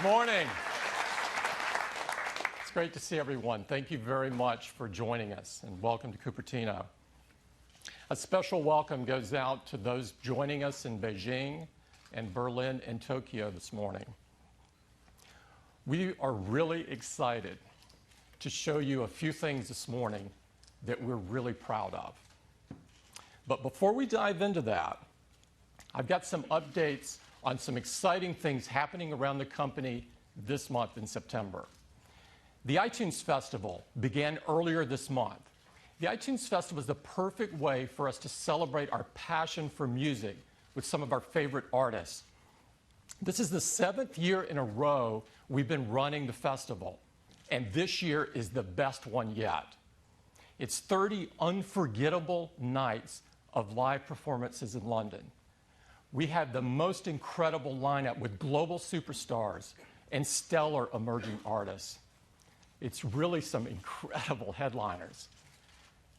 Good morning. It's great to see everyone. Thank you very much for joining us, and welcome to Cupertino. A special welcome goes out to those joining us in Beijing and Berlin and Tokyo this morning. We are really excited to show you a few things this morning that we're really proud of. But before we dive into that, I've got some updates on some exciting things happening around the company this month in September. The iTunes Festival began earlier this month. The iTunes Festival is the perfect way for us to celebrate our passion for music with some of our favorite artists. This is the 7th year in a row we've been running the festival, and this year is the best one yet. It's 30 unforgettable nights of live performances in London. We have the most incredible lineup with global superstars and stellar emerging artists. It's really some incredible headliners.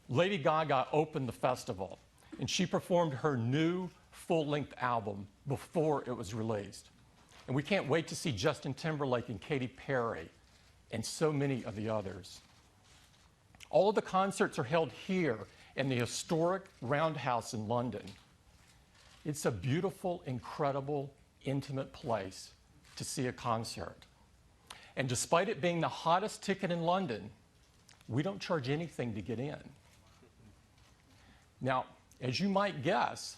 Lady Gaga opened the festival, and she performed her new full-length album before it was released. And we can't wait to see Justin Timberlake and Katy Perry and so many of the others. All of the concerts are held here in the historic Roundhouse in London. It's a beautiful, incredible, intimate place to see a concert. And despite it being the hottest ticket in London, we don't charge anything to get in. Now, as you might guess,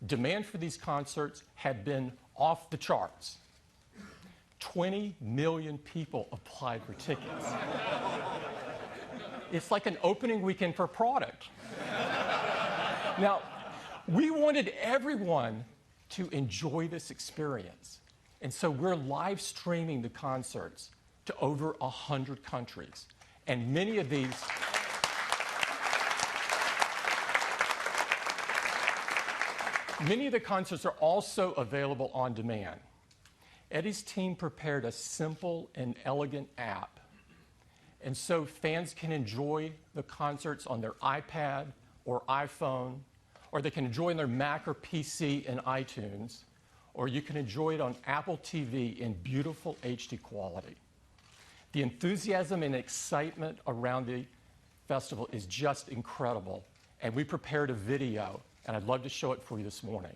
demand for these concerts had been off the charts. 20 million people applied for tickets. It's like an opening weekend for a product. Now, we wanted everyone to enjoy this experience, and so we're live streaming the concerts to over 100 countries, and many of the concerts are also available on demand. Eddie's team prepared a simple and elegant app, and so fans can enjoy the concerts on their iPad or iPhone, or they can enjoy it on their Mac or PC in iTunes, or you can enjoy it on Apple TV in beautiful HD quality. The enthusiasm and excitement around the festival is just incredible, and we prepared a video, and I'd love to show it for you this morning.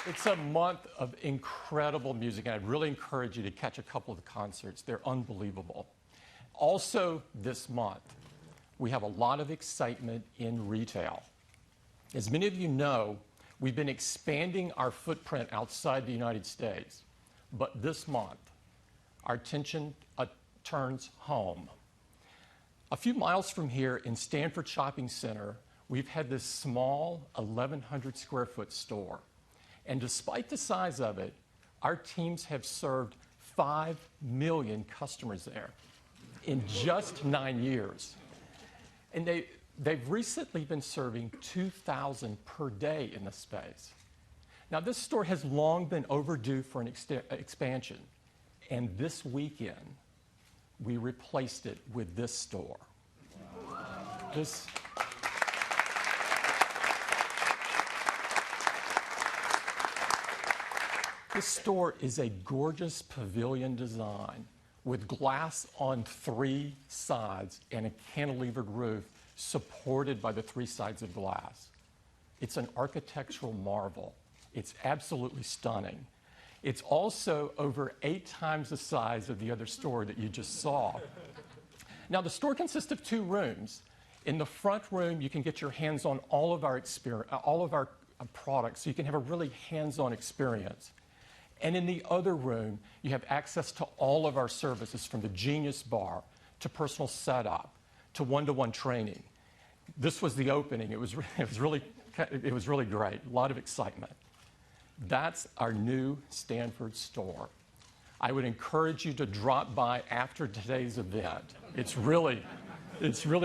It's a month of incredible music, and I'd really encourage you to catch a couple of the concerts. They're unbelievable. Also this month, we have a lot of excitement in retail. As many of you know, we've been expanding our footprint outside the United States, but this month, our attention turns home. A few miles from here in Stanford Shopping Center, we've had this small 1,100 square foot store. And despite the size of it, our teams have served 5 million customers there in just 9 years. And they've recently been serving 2,000 per day in this space. Now, this store has long been overdue for an expansion. And this weekend, we replaced it with this store. This store is a gorgeous pavilion design with glass on 3 sides and a cantilevered roof supported by the 3 sides of glass. It's an architectural marvel. It's absolutely stunning. It's also over 8 times the size of the other store that you just saw. Now, the store consists of 2 rooms. In the front room, you can get your hands on all of our products, so you can have a really hands-on experience. And in the other room, you have access to all of our services, from the Genius Bar to personal setup to one-to-one training. This was the opening. It was really great. A lot of excitement. That's our new Stanford store. I would encourage you to drop by after today's event. It's really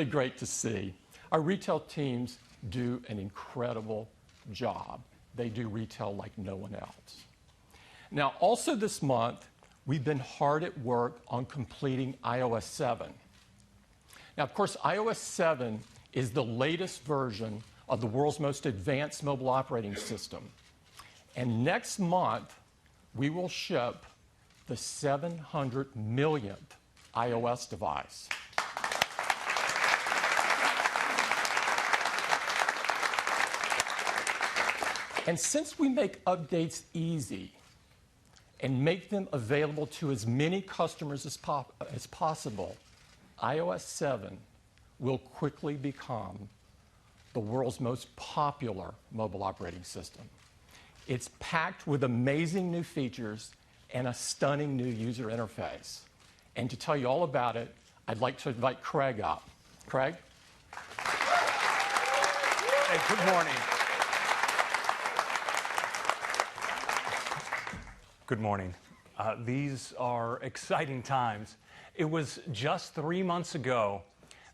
great to see. Our retail teams do an incredible job. They do retail like no one else. Now, also this month, we've been hard at work on completing iOS 7. Now, of course, iOS 7 is the latest version of the world's most advanced mobile operating system. And next month, we will ship the 700 millionth iOS device. And since we make updates easy and make them available to as many customers as possible, iOS 7 will quickly become the world's most popular mobile operating system. It's packed with amazing new features and a stunning new user interface. And to tell you all about it, I'd like to invite Craig up. Craig? Hey, good morning. Good morning. These are exciting times. It was just 3 months ago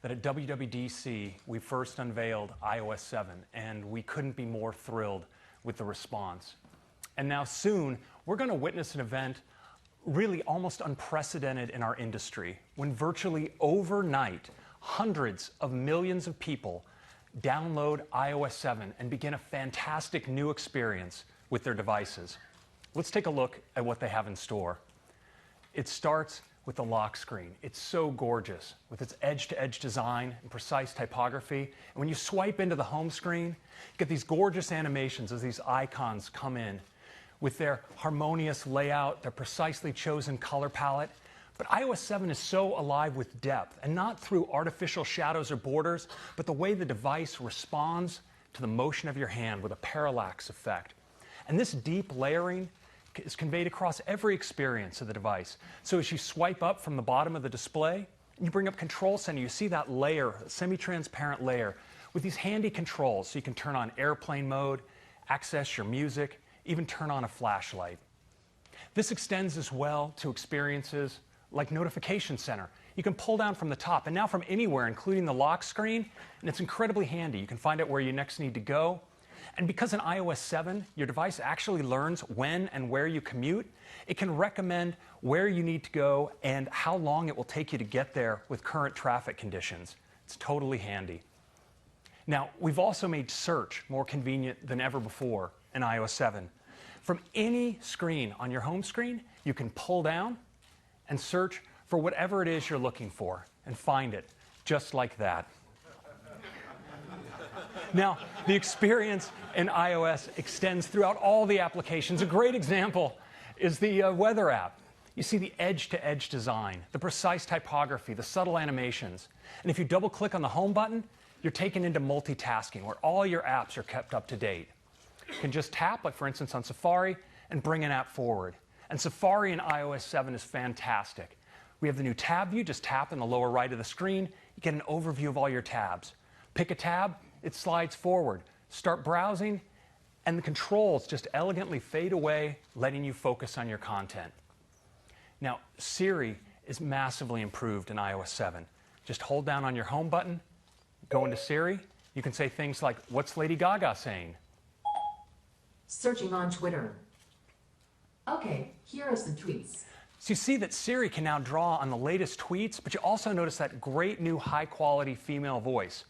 that at WWDC we first unveiled iOS 7, and we couldn't be more thrilled with the response. And now soon, we're going to witness an event really almost unprecedented in our industry, when virtually overnight, hundreds of millions of people download iOS 7 and begin a fantastic new experience with their devices. Let's take a look at what they have in store. It starts with the lock screen. It's so gorgeous with its edge-to-edge design and precise typography. And when you swipe into the home screen, you get these gorgeous animations as these icons come in with their harmonious layout, their precisely chosen color palette. But iOS 7 is so alive with depth, and not through artificial shadows or borders, but the way the device responds to the motion of your hand with a parallax effect. And this deep layering is conveyed across every experience of the device. So as you swipe up from the bottom of the display, and you bring up Control Center, you see that layer, a semi-transparent layer, with these handy controls, so you can turn on airplane mode, access your music, even turn on a flashlight. This extends as well to experiences like Notification Center. You can pull down from the top, and now from anywhere, including the lock screen, and it's incredibly handy. You can find out where you next need to go. And because in iOS 7, your device actually learns when and where you commute, it can recommend where you need to go and how long it will take you to get there with current traffic conditions. It's totally handy. Now, we've also made search more convenient than ever before in iOS 7. From any screen on your home screen, you can pull down and search for whatever it is you're looking for and find it just like that. Now, the experience in iOS extends throughout all the applications. A great example is the weather app. You see the edge-to-edge design, the precise typography, the subtle animations. And if you double-click on the home button, you're taken into multitasking, where all your apps are kept up to date. You can just tap, like for instance on Safari, and bring an app forward. And Safari in iOS 7 is fantastic. We have the new tab view. Just tap in the lower right of the screen. You get an overview of all your tabs. Pick a tab, it slides forward. Start browsing, and the controls just elegantly fade away, letting you focus on your content. Now, Siri is massively improved in iOS 7. Just hold down on your home button, go into Siri. You can say things like, "What's Lady Gaga saying?" Searching on Twitter. Okay, here are some tweets. So you see that Siri can now draw on the latest tweets, but you also notice that great new high-quality female voice.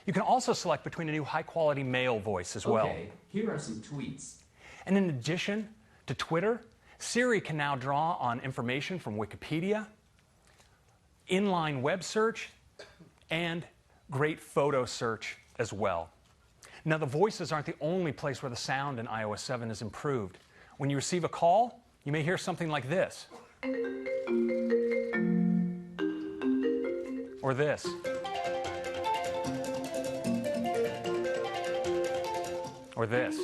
You can also select between a new high-quality male voice as well. Okay, here are some tweets. And in addition to Twitter, Siri can now draw on information from Wikipedia, inline web search, and great photo search as well. Now, the voices aren't the only place where the sound in iOS 7 is improved. When you receive a call, you may hear something like this. Or this. Or this.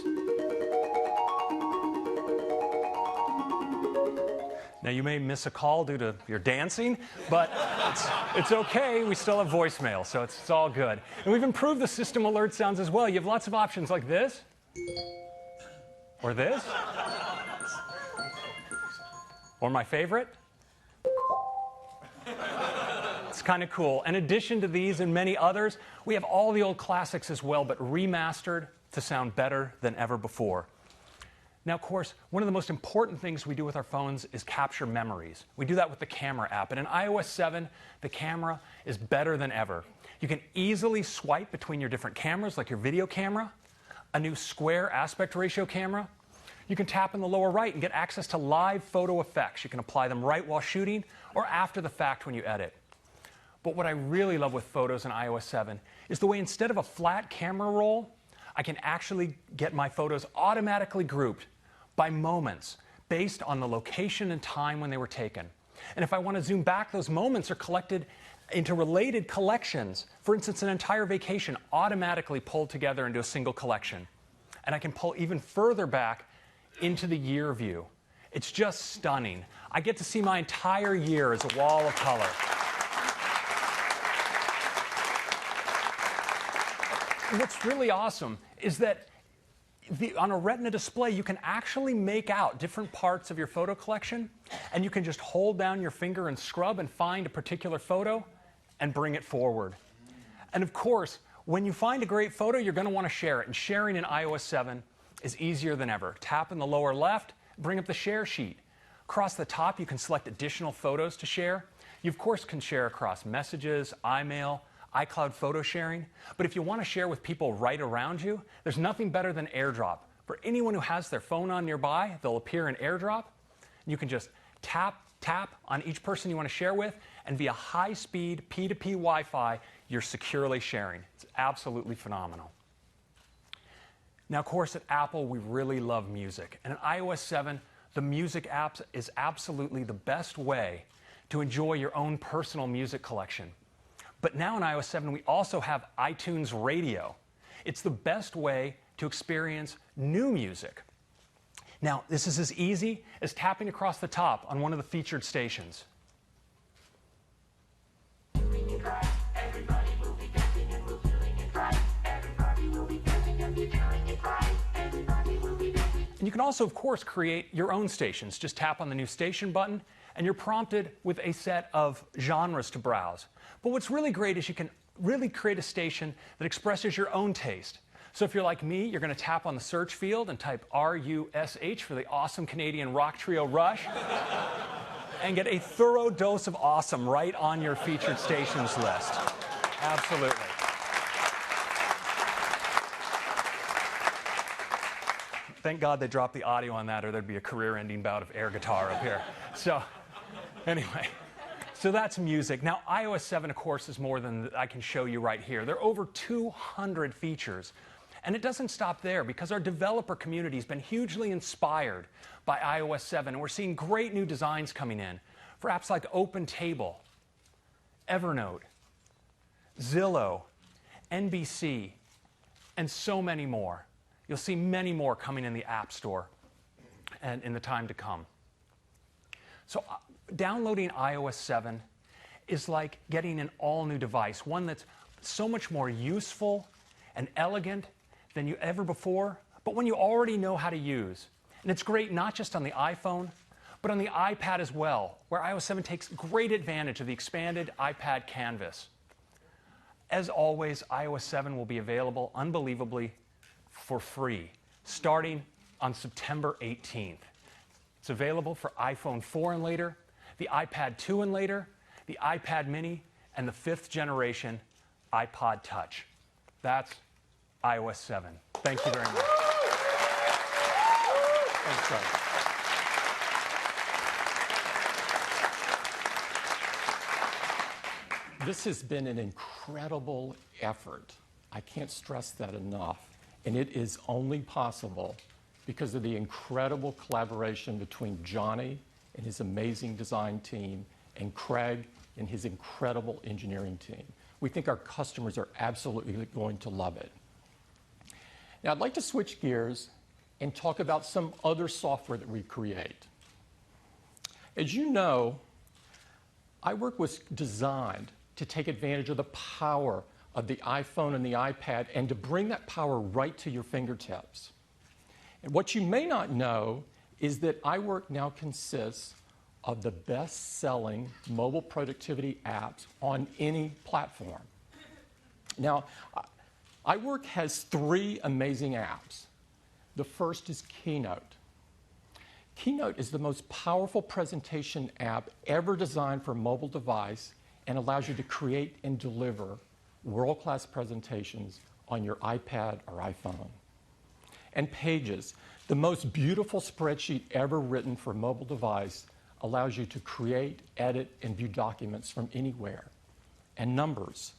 Now, you may miss a call due to your dancing, but it's okay. We still have voicemail, so it's all good. And we've improved the system alert sounds as well. You have lots of options like this. Or this. Or my favorite. It's kind of cool. In addition to these and many others, we have all the old classics as well, but remastered to sound better than ever before. Now, of course, one of the most important things we do with our phones is capture memories. We do that with the camera app. And in iOS 7, the camera is better than ever. You can easily swipe between your different cameras, like your video camera, a new square aspect ratio camera. You can tap in the lower right and get access to live photo effects. You can apply them right while shooting or after the fact when you edit. But what I really love with photos in iOS 7 is the way instead of a flat camera roll, I can actually get my photos automatically grouped by moments based on the location and time when they were taken. And if I want to zoom back, those moments are collected into related collections. For instance, an entire vacation automatically pulled together into a single collection. And I can pull even further back into the year view. It's just stunning. I get to see my entire year as a wall of color. And what's really awesome is that on a Retina display, you can actually make out different parts of your photo collection, and you can just hold down your finger and scrub and find a particular photo and bring it forward. And of course, when you find a great photo, you're going to want to share it. And sharing in iOS 7 is easier than ever. Tap in the lower left, bring up the share sheet. Across the top, you can select additional photos to share. You, of course, can share across messages, iMail, iCloud photo sharing. But if you want to share with people right around you, there's nothing better than AirDrop. For anyone who has their phone on nearby, they'll appear in AirDrop. You can just tap on each person you want to share with, and via high-speed P2P Wi-Fi, you're securely sharing. It's absolutely phenomenal. Now, of course, at Apple, we really love music. And in iOS 7, the music apps is absolutely the best way to enjoy your own personal music collection. But now in iOS 7, we also have iTunes Radio. It's the best way to experience new music. Now, this is as easy as tapping across the top on one of the featured stations. And you can also, of course, create your own stations. Just tap on the new station button, and you're prompted with a set of genres to browse. But what's really great is you can really create a station that expresses your own taste. So if you're like me, you're going to tap on the search field and type RUSH for the awesome Canadian rock trio Rush, and get a thorough dose of awesome right on your featured stations list. Absolutely. Thank God they dropped the audio on that, or there'd be a career-ending bout of air guitar up here. So, anyway, so that's music. Now, iOS 7, of course, is more than I can show you right here. There are over 200 features. And it doesn't stop there, because our developer community has been hugely inspired by iOS 7, and we're seeing great new designs coming in for apps like OpenTable, Evernote, Zillow, NBC, and so many more. You'll see many more coming in the App Store and in the time to come. So downloading iOS 7 is like getting an all-new device, one that's so much more useful and elegant than you ever before, but one you already know how to use. And it's great not just on the iPhone, but on the iPad as well, where iOS 7 takes great advantage of the expanded iPad canvas. As always, iOS 7 will be available, unbelievably, for free, starting on September 18th. It's available for iPhone 4 and later, the iPad 2 and later, the iPad mini, and the 5th generation iPod Touch. That's iOS 7. Thank you very much. Thanks, Doug. This has been an incredible effort. I can't stress that enough. And it is only possible because of the incredible collaboration between Johnny and his amazing design team and Craig and his incredible engineering team. We think our customers are absolutely going to love it. Now, I'd like to switch gears and talk about some other software that we create. As you know, iWork was designed to take advantage of the power of the iPhone and the iPad and to bring that power right to your fingertips. And what you may not know is that iWork now consists of the best-selling mobile productivity apps on any platform. Now, iWork has 3 amazing apps. The first is Keynote. Keynote is the most powerful presentation app ever designed for a mobile device and allows you to create and deliver world-class presentations on your iPad or iPhone. And Pages, the most beautiful spreadsheet ever written for a mobile device, allows you to create, edit, and view documents from anywhere. And Numbers.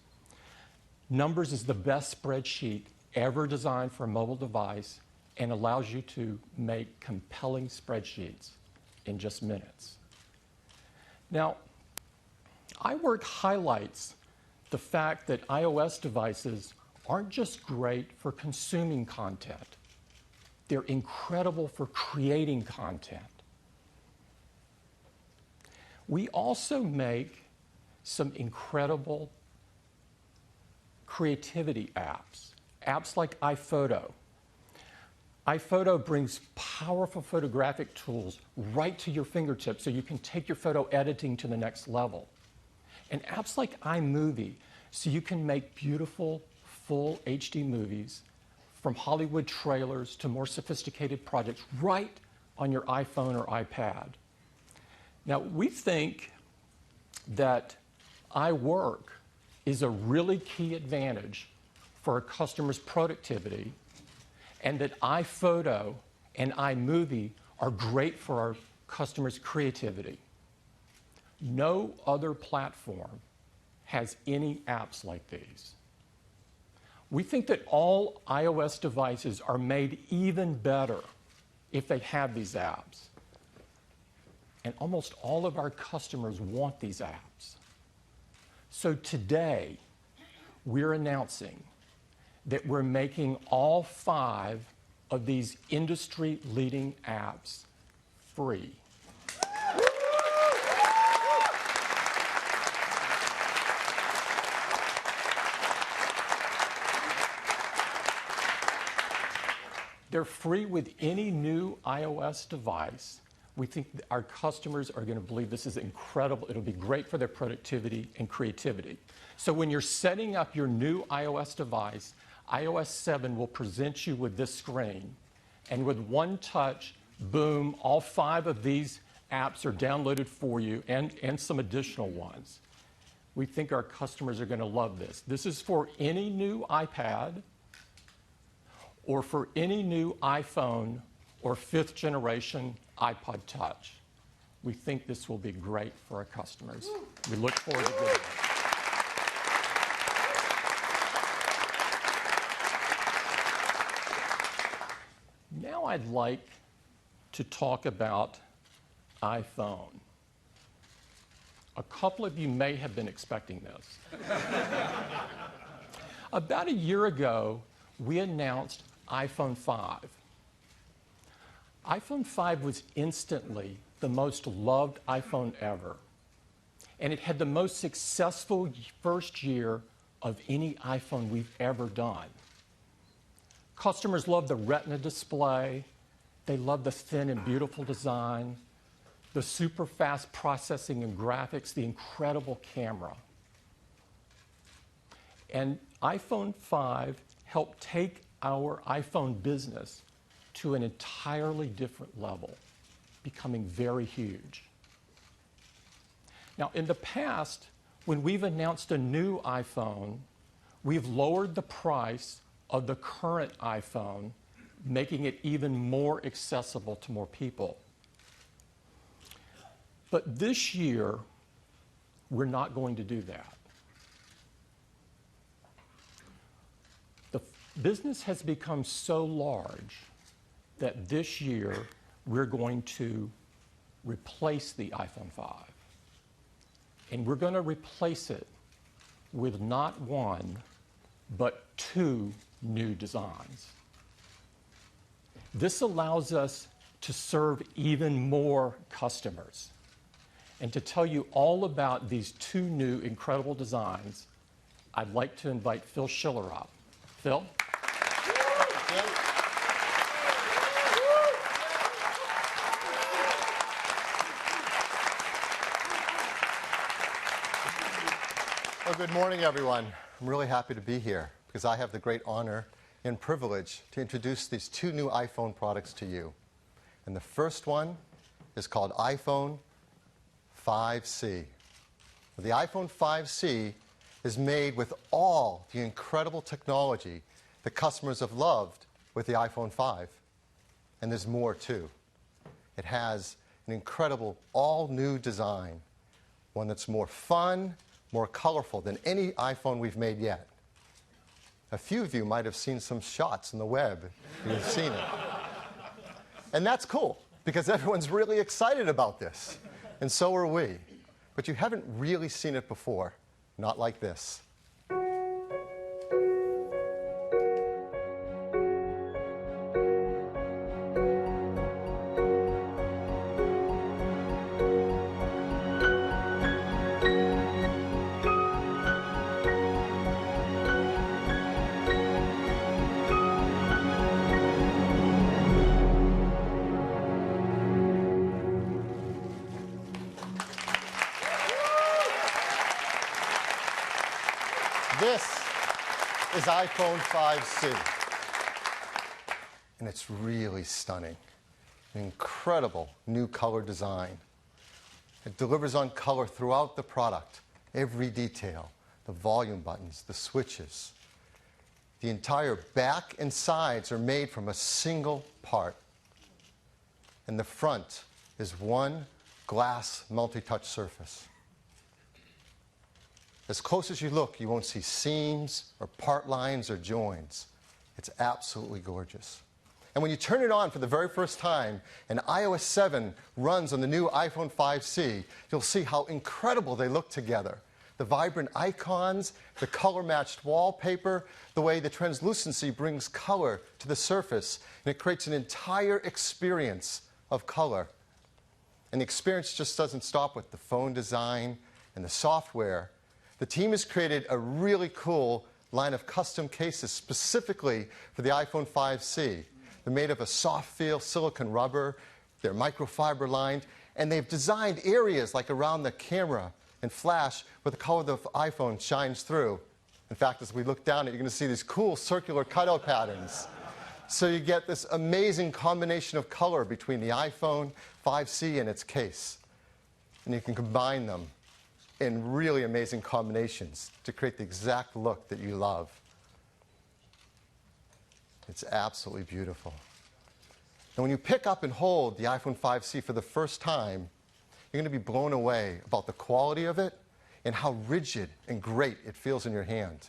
Numbers is the best spreadsheet ever designed for a mobile device and allows you to make compelling spreadsheets in just minutes. Now, iWork highlights the fact that iOS devices aren't just great for consuming content. They're incredible for creating content. We also make some incredible creativity apps, apps like iPhoto. iPhoto brings powerful photographic tools right to your fingertips so you can take your photo editing to the next level. And apps like iMovie, so you can make beautiful, full HD movies from Hollywood trailers to more sophisticated projects right on your iPhone or iPad. Now, we think that iWork is a really key advantage for our customers' productivity, and that iPhoto and iMovie are great for our customers' creativity. No other platform has any apps like these. We think that all iOS devices are made even better if they have these apps. And almost all of our customers want these apps. So today, we're announcing that we're making all 5 of these industry-leading apps free. They're free with any new iOS device. We think that our customers are going to believe this is incredible. It'll be great for their productivity and creativity. So when you're setting up your new iOS device, iOS 7 will present you with this screen. And with one touch, boom, all 5 of these apps are downloaded for you and some additional ones. We think our customers are going to love this. This is for any new iPad or for any new iPhone or 5th generation iPod Touch. We think this will be great for our customers. We look forward to doing it. I'd like to talk about iPhone. A couple of you may have been expecting this. About a year ago, we announced iPhone 5. iPhone 5 was instantly the most loved iPhone ever, and it had the most successful first year of any iPhone we've ever done. Customers loved the Retina display, they loved the thin and beautiful design, the super fast processing and graphics, the incredible camera. And iPhone 5 helped take our iPhone business to an entirely different level, becoming very huge. Now, in the past, when we've announced a new iPhone, we've lowered the price of the current iPhone, making it even more accessible to more people. But this year, we're not going to do that. The business has become so large that this year we're going to replace the iPhone 5. And we're going to replace it with not one, but two new designs. This allows us to serve even more customers. And to tell you all about these two new incredible designs, I'd like to invite Phil Schiller up. Phil? Well, good morning, everyone. I'm really happy to be here because I have the great honor and privilege to introduce these two new iPhone products to you. And the first one is called iPhone 5C. The iPhone 5C is made with all the incredible technology that customers have loved with the iPhone 5. And there's more, too. It has an incredible all-new design, one that's more fun, more colorful than any iPhone we've made yet. A few of you might have seen some shots on the web. You've seen it. And that's cool, because everyone's really excited about this. And so are we. But you haven't really seen it before. Not like this. This is iPhone 5C. And it's really stunning. An incredible new color design. It delivers on color throughout the product. Every detail, the volume buttons, the switches. The entire back and sides are made from a single part. And the front is one glass multi-touch surface. As close as you look, you won't see seams or part lines or joins. It's absolutely gorgeous. And when you turn it on for the very first time and iOS 7 runs on the new iPhone 5C, you'll see how incredible they look together. The vibrant icons, the color-matched wallpaper, the way the translucency brings color to the surface, and it creates an entire experience of color. And the experience just doesn't stop with the phone design and the software. The team has created a really cool line of custom cases specifically for the iPhone 5C. They're made of a soft feel silicone rubber, they're microfiber lined, and they've designed areas like around the camera and flash where the color of the iPhone shines through. In fact, as we look down, you're going to see these cool circular cutout patterns. So you get this amazing combination of color between the iPhone 5C and its case. And you can combine them in really amazing combinations to create the exact look that you love. It's absolutely beautiful. And when you pick up and hold the iPhone 5C for the first time, you're going to be blown away about the quality of it and how rigid and great it feels in your hand.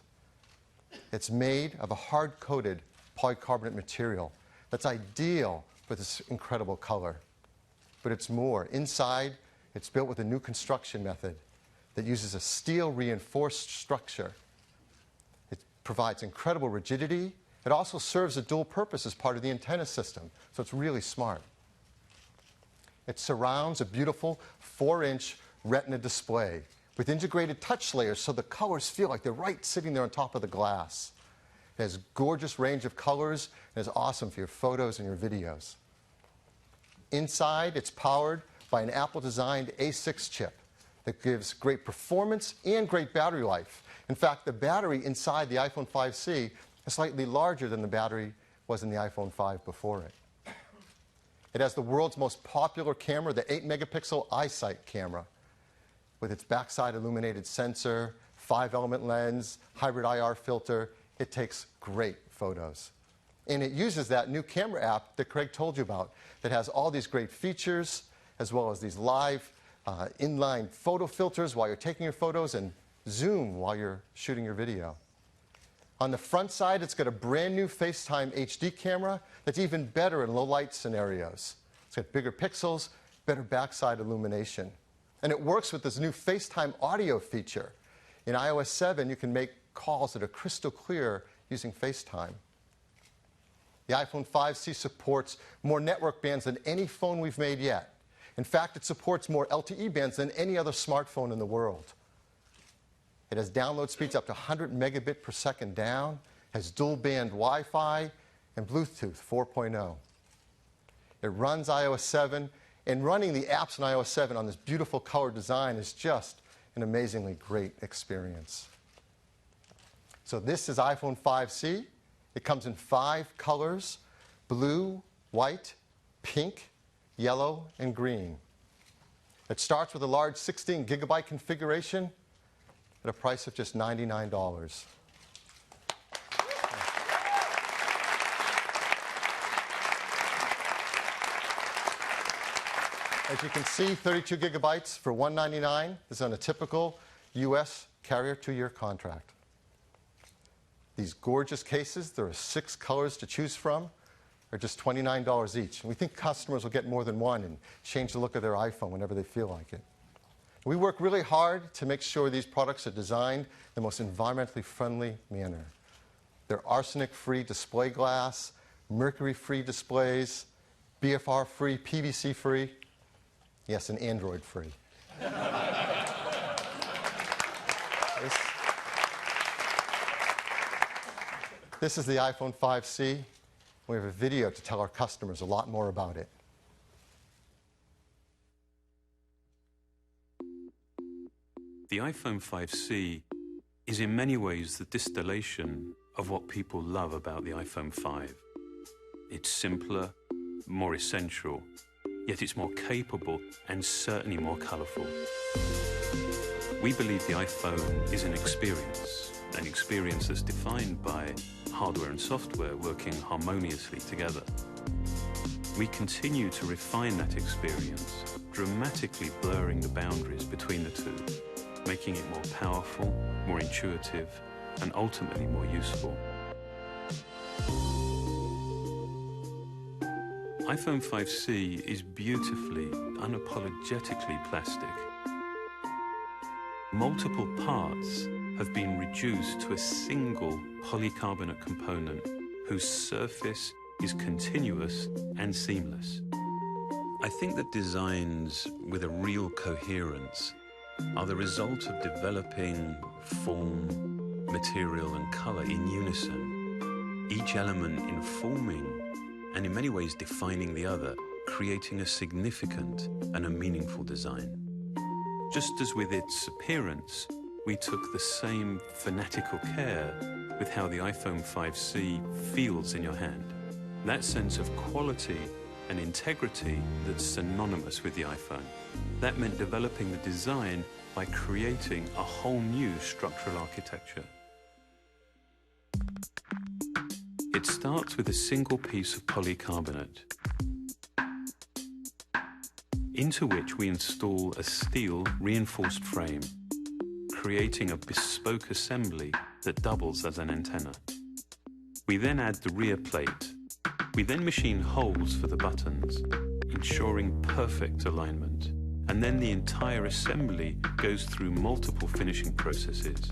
It's made of a hard-coated polycarbonate material that's ideal for this incredible color. But it's more. Inside, it's built with a new construction method that uses a steel reinforced structure. It provides incredible rigidity. It also serves a dual purpose as part of the antenna system, so it's really smart. It surrounds a beautiful 4-inch Retina display with integrated touch layers so the colors feel like they're right sitting there on top of the glass. It has gorgeous range of colors and is awesome for your photos and your videos. Inside, it's powered by an Apple-designed A6 chip that gives great performance and great battery life. In fact, the battery inside the iPhone 5C is slightly larger than the battery was in the iPhone 5 before it. It has the world's most popular camera, the 8-megapixel iSight camera, with its backside illuminated sensor, 5-element lens, hybrid IR filter. It takes great photos. And it uses that new camera app that Craig told you about that has all these great features, as well as these live inline photo filters while you're taking your photos and zoom while you're shooting your video. On the front side, it's got a brand new FaceTime HD camera that's even better in low light scenarios. It's got bigger pixels, better backside illumination. And it works with this new FaceTime audio feature. In iOS 7, you can make calls that are crystal clear using FaceTime. The iPhone 5C supports more network bands than any phone we've made yet. In fact, it supports more LTE bands than any other smartphone in the world. It has download speeds up to 100 megabit per second down, has dual band Wi-Fi, and Bluetooth 4.0. It runs iOS 7, and running the apps in iOS 7 on this beautiful color design is just an amazingly great experience. So this is iPhone 5C. It comes in 5 colors: blue, white, pink, yellow, and green. It starts with a large 16 gigabyte configuration at a price of just $99. As you can see, 32 gigabytes for $199 is on a typical US carrier 2-year contract. These gorgeous cases, there are 6 colors to choose from, are just $29 each. And we think customers will get more than one and change the look of their iPhone whenever they feel like it. We work really hard to make sure these products are designed in the most environmentally friendly manner. They're arsenic-free display glass, mercury-free displays, BFR-free, PVC-free, yes, and Android-free. This is the iPhone 5C. We have a video to tell our customers a lot more about it. The iPhone 5C is in many ways the distillation of what people love about the iPhone 5. It's simpler, more essential, yet it's more capable and certainly more colorful. We believe the iPhone is an experience that's defined by hardware and software working harmoniously together. We continue to refine that experience, dramatically blurring the boundaries between the two, making it more powerful, more intuitive, and ultimately more useful. iPhone 5C is beautifully, unapologetically plastic. Multiple parts have been reduced to a single polycarbonate component whose surface is continuous and seamless. I think that designs with a real coherence are the result of developing form, material, and color in unison, each element informing and in many ways defining the other, creating a significant and a meaningful design. Just as with its appearance, we took the same fanatical care with how the iPhone 5C feels in your hand. That sense of quality and integrity that's synonymous with the iPhone. That meant developing the design by creating a whole new structural architecture. It starts with a single piece of polycarbonate, into which we install a steel reinforced frame, creating a bespoke assembly that doubles as an antenna. We then add the rear plate, We then machine holes for the buttons, ensuring perfect alignment. And then the entire assembly goes through multiple finishing processes,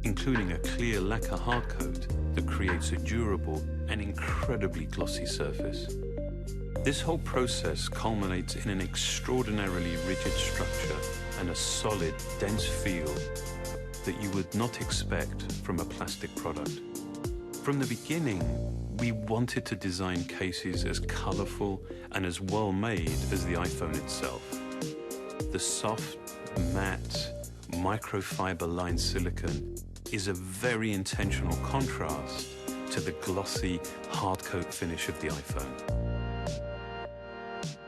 including a clear lacquer hardcoat that creates a durable and incredibly glossy surface. This whole process culminates in an extraordinarily rigid structure and a solid, dense feel that you would not expect from a plastic product. From the beginning, we wanted to design cases as colorful and as well made as the iPhone itself. The soft, matte, microfiber lined silicone is a very intentional contrast to the glossy, hardcoat finish of the iPhone.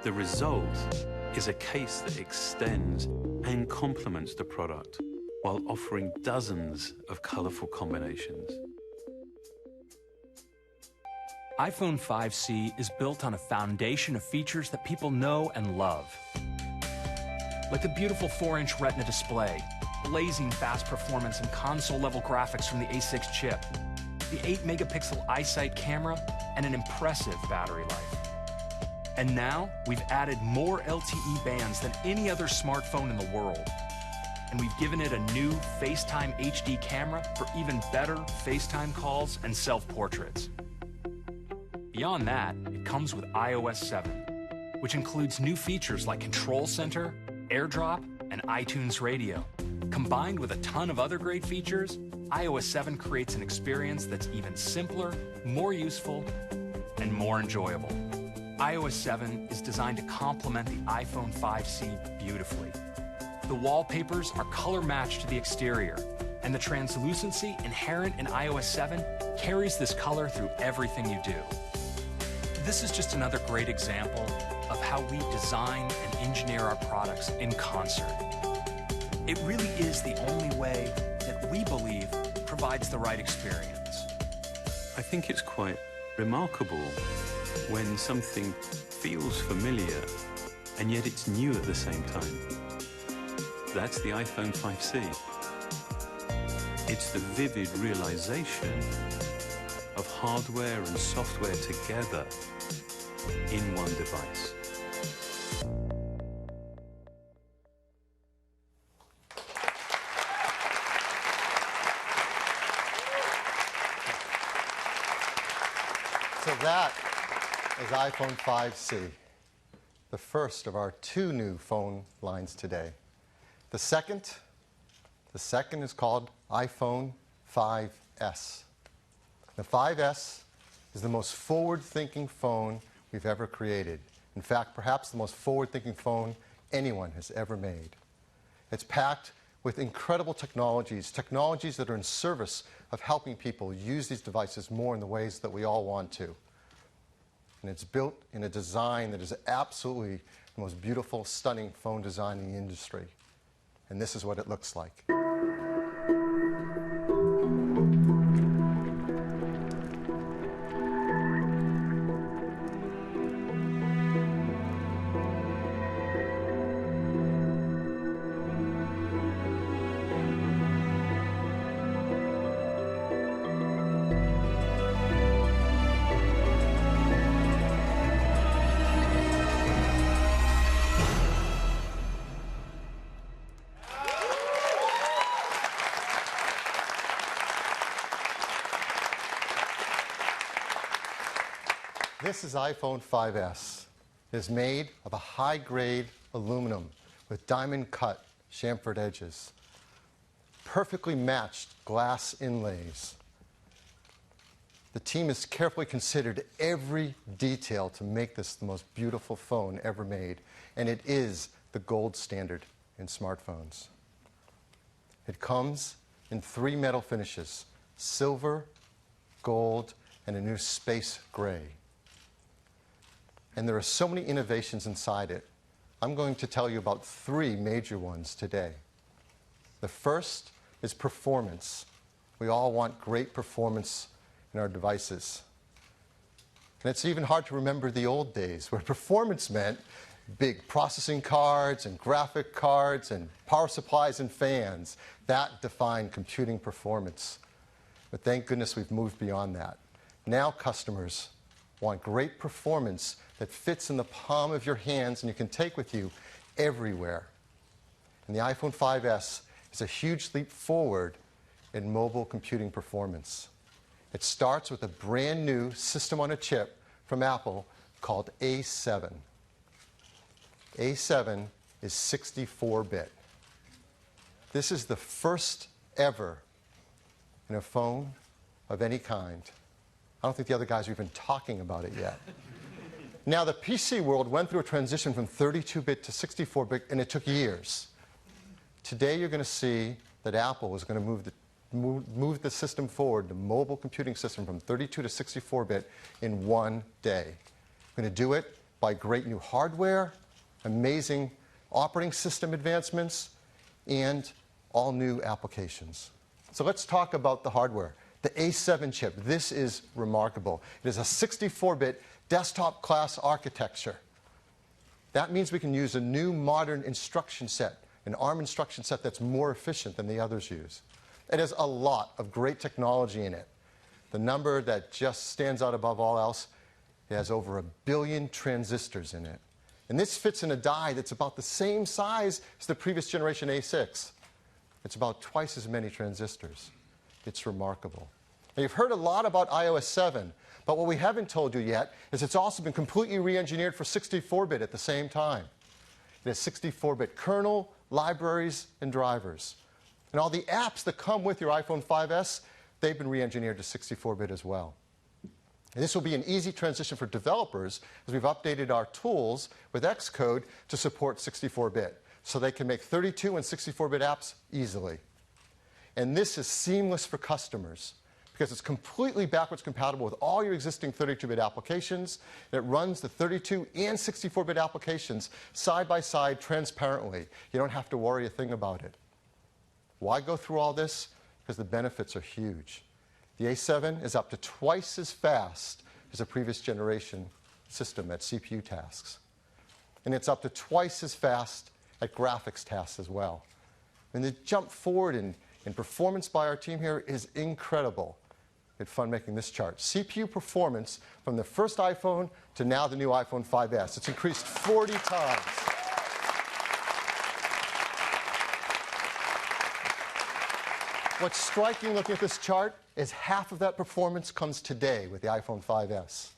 The result is a case that extends and complements the product while offering dozens of colorful combinations. iPhone 5C is built on a foundation of features that people know and love. Like the beautiful 4-inch Retina display, blazing fast performance and console-level graphics from the A6 chip, the 8-megapixel iSight camera, and an impressive battery life. And now, we've added more LTE bands than any other smartphone in the world. And we've given it a new FaceTime HD camera for even better FaceTime calls and self-portraits. Beyond that, it comes with iOS 7, which includes new features like Control Center, AirDrop, and iTunes Radio. Combined with a ton of other great features, iOS 7 creates an experience that's even simpler, more useful, and more enjoyable. iOS 7 is designed to complement the iPhone 5C beautifully. The wallpapers are color-matched to the exterior, and the translucency inherent in iOS 7 carries this color through everything you do. This is just another great example of how we design and engineer our products in concert. It really is the only way that we believe provides the right experience. I think it's quite remarkable when something feels familiar and yet it's new at the same time. That's the iPhone 5C. It's the vivid realization of hardware and software together in one device. So that is iPhone 5C, the first of our 2 new phone lines today. The second is called iPhone 5S. The 5S is the most forward-thinking phone we've ever created. In fact, perhaps the most forward-thinking phone anyone has ever made. It's packed with incredible technologies that are in service of helping people use these devices more in the ways that we all want to. And it's built in a design that is absolutely the most beautiful, stunning phone design in the industry. And this is what it looks like. This is iPhone 5S. It is made of a high-grade aluminum with diamond-cut chamfered edges, perfectly matched glass inlays. The team has carefully considered every detail to make this the most beautiful phone ever made, and it is the gold standard in smartphones. It comes in 3 metal finishes: silver, gold, and a new space gray. And there are so many innovations inside it. I'm going to tell you about 3 major ones today. The first is performance. We all want great performance in our devices. And it's even hard to remember the old days where performance meant big processing cards and graphic cards and power supplies and fans. That defined computing performance. But thank goodness we've moved beyond that. Now customers want great performance that fits in the palm of your hands and you can take with you everywhere. And the iPhone 5S is a huge leap forward in mobile computing performance. It starts with a brand new system on a chip from Apple called A7. A7 is 64-bit. This is the first ever in a phone of any kind. I don't think the other guys are even talking about it yet. Now, the PC world went through a transition from 32-bit to 64-bit, and it took years. Today, you're going to see that Apple is going to move the system forward, the mobile computing system, from 32 to 64-bit in one day. We're going to do it by great new hardware, amazing operating system advancements, and all new applications. So let's talk about the hardware. The A7 chip, this is remarkable. It is a 64-bit desktop class architecture. That means we can use a new modern instruction set, an ARM instruction set that's more efficient than the others use. It has a lot of great technology in it. The number that just stands out above all else, it has over 1 billion transistors in it. And this fits in a die that's about the same size as the previous generation A6. It's about twice as many transistors. It's remarkable. Now, you've heard a lot about iOS 7, but what we haven't told you yet is it's also been completely re-engineered for 64-bit at the same time. It has 64-bit kernel, libraries, and drivers. And all the apps that come with your iPhone 5S, they've been re-engineered to 64-bit as well. And this will be an easy transition for developers as we've updated our tools with Xcode to support 64-bit, so they can make 32 and 64-bit apps easily. And this is seamless for customers because it's completely backwards compatible with all your existing 32-bit applications. And it runs the 32 and 64-bit applications side by side transparently. You don't have to worry a thing about it. Why go through all this? Because the benefits are huge. The A7 is up to twice as fast as a previous generation system at CPU tasks. And it's up to twice as fast at graphics tasks as well. And the jump forward in performance by our team here is incredible. It's fun making this chart. CPU performance from the first iPhone to now the new iPhone 5S. It's increased 40 times. What's striking looking at this chart is half of that performance comes today with the iPhone 5S.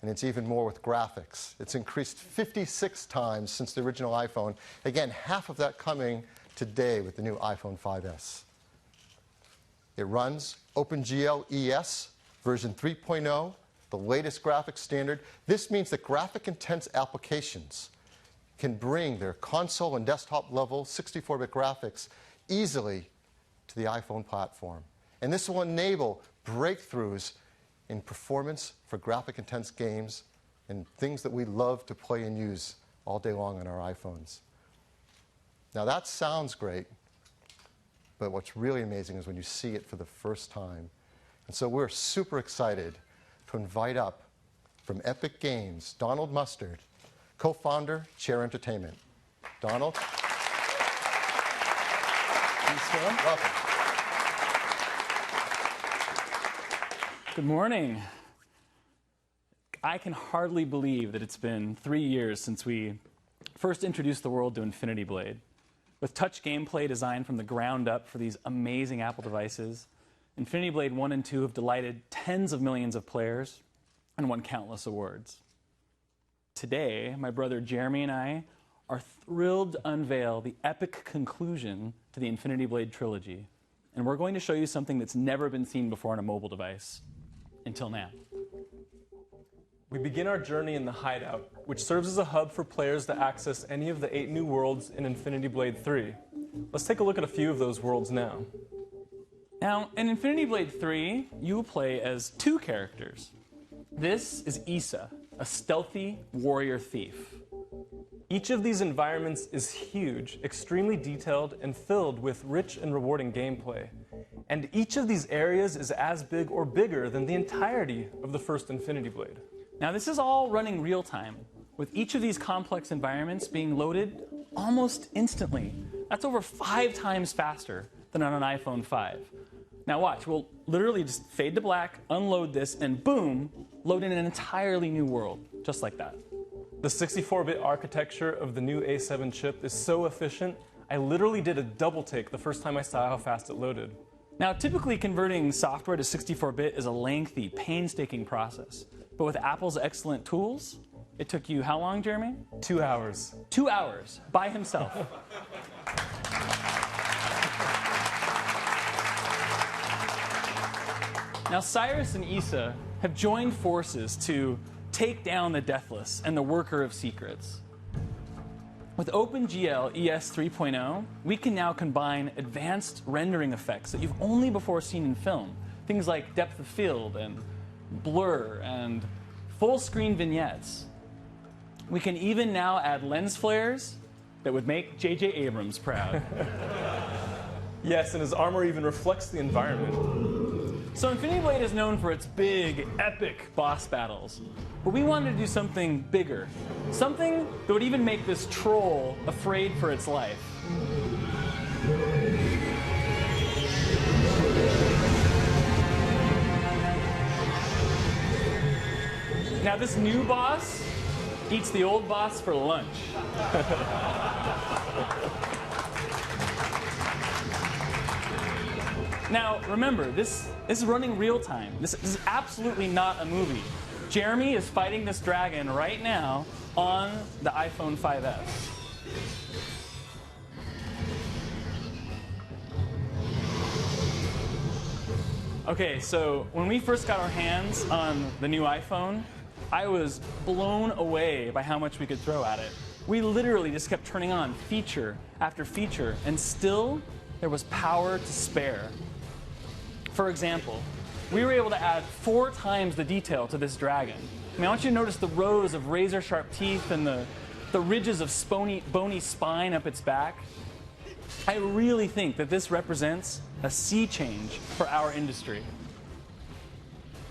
And it's even more with graphics. It's increased 56 times since the original iPhone. Again, half of that coming today with the new iPhone 5S. It runs OpenGL ES version 3.0, the latest graphics standard. This means that graphic-intense applications can bring their console and desktop level 64-bit graphics easily to the iPhone platform. And this will enable breakthroughs in performance for graphic-intense games and things that we love to play and use all day long on our iPhones. Now that sounds great, but what's really amazing is when you see it for the first time. And so we're super excited to invite up from Epic Games, Donald Mustard, co-founder, Chair Entertainment. Donald? Thanks, Phil. Welcome. Good morning. I can hardly believe that it's been 3 years since we first introduced the world to Infinity Blade. With touch gameplay designed from the ground up for these amazing Apple devices, Infinity Blade 1 and 2 have delighted tens of millions of players and won countless awards. Today, my brother Jeremy and I are thrilled to unveil the epic conclusion to the Infinity Blade trilogy. And we're going to show you something that's never been seen before on a mobile device, until now. We begin our journey in the Hideout, which serves as a hub for players to access any of the 8 new worlds in Infinity Blade 3. Let's take a look at a few of those worlds now. Now, in Infinity Blade 3, you will play as 2 characters. This is Issa, a stealthy warrior thief. Each of these environments is huge, extremely detailed, and filled with rich and rewarding gameplay. And each of these areas is as big or bigger than the entirety of the first Infinity Blade. Now, this is all running real time, with each of these complex environments being loaded almost instantly. That's over 5 times faster than on an iPhone 5. Now watch, we'll literally just fade to black, unload this, and boom, load in an entirely new world, just like that. The 64-bit architecture of the new A7 chip is so efficient, I literally did a double take the first time I saw how fast it loaded. Now, typically converting software to 64-bit is a lengthy, painstaking process. But with Apple's excellent tools, it took you how long, Jeremy? 2 hours. 2 hours by himself. Now, Cyrus and Issa have joined forces to take down the Deathless and the Worker of Secrets. With OpenGL ES 3.0, we can now combine advanced rendering effects that you've only before seen in film. Things like depth of field and blur and full-screen vignettes. We can even now add lens flares that would make J.J. Abrams proud. Yes, and his armor even reflects the environment. So Infinity Blade is known for its big, epic boss battles. But we wanted to do something bigger. Something that would even make this troll afraid for its life. Now this new boss eats the old boss for lunch. Now, remember, this is running real time. This is absolutely not a movie. Jeremy is fighting this dragon right now on the iPhone 5S. Okay, so when we first got our hands on the new iPhone, I was blown away by how much we could throw at it. We literally just kept turning on feature after feature, and still there was power to spare. For example, we were able to add 4 times the detail to this dragon. I mean, I want you to notice the rows of razor-sharp teeth and the ridges of bony spine up its back. I really think that this represents a sea change for our industry.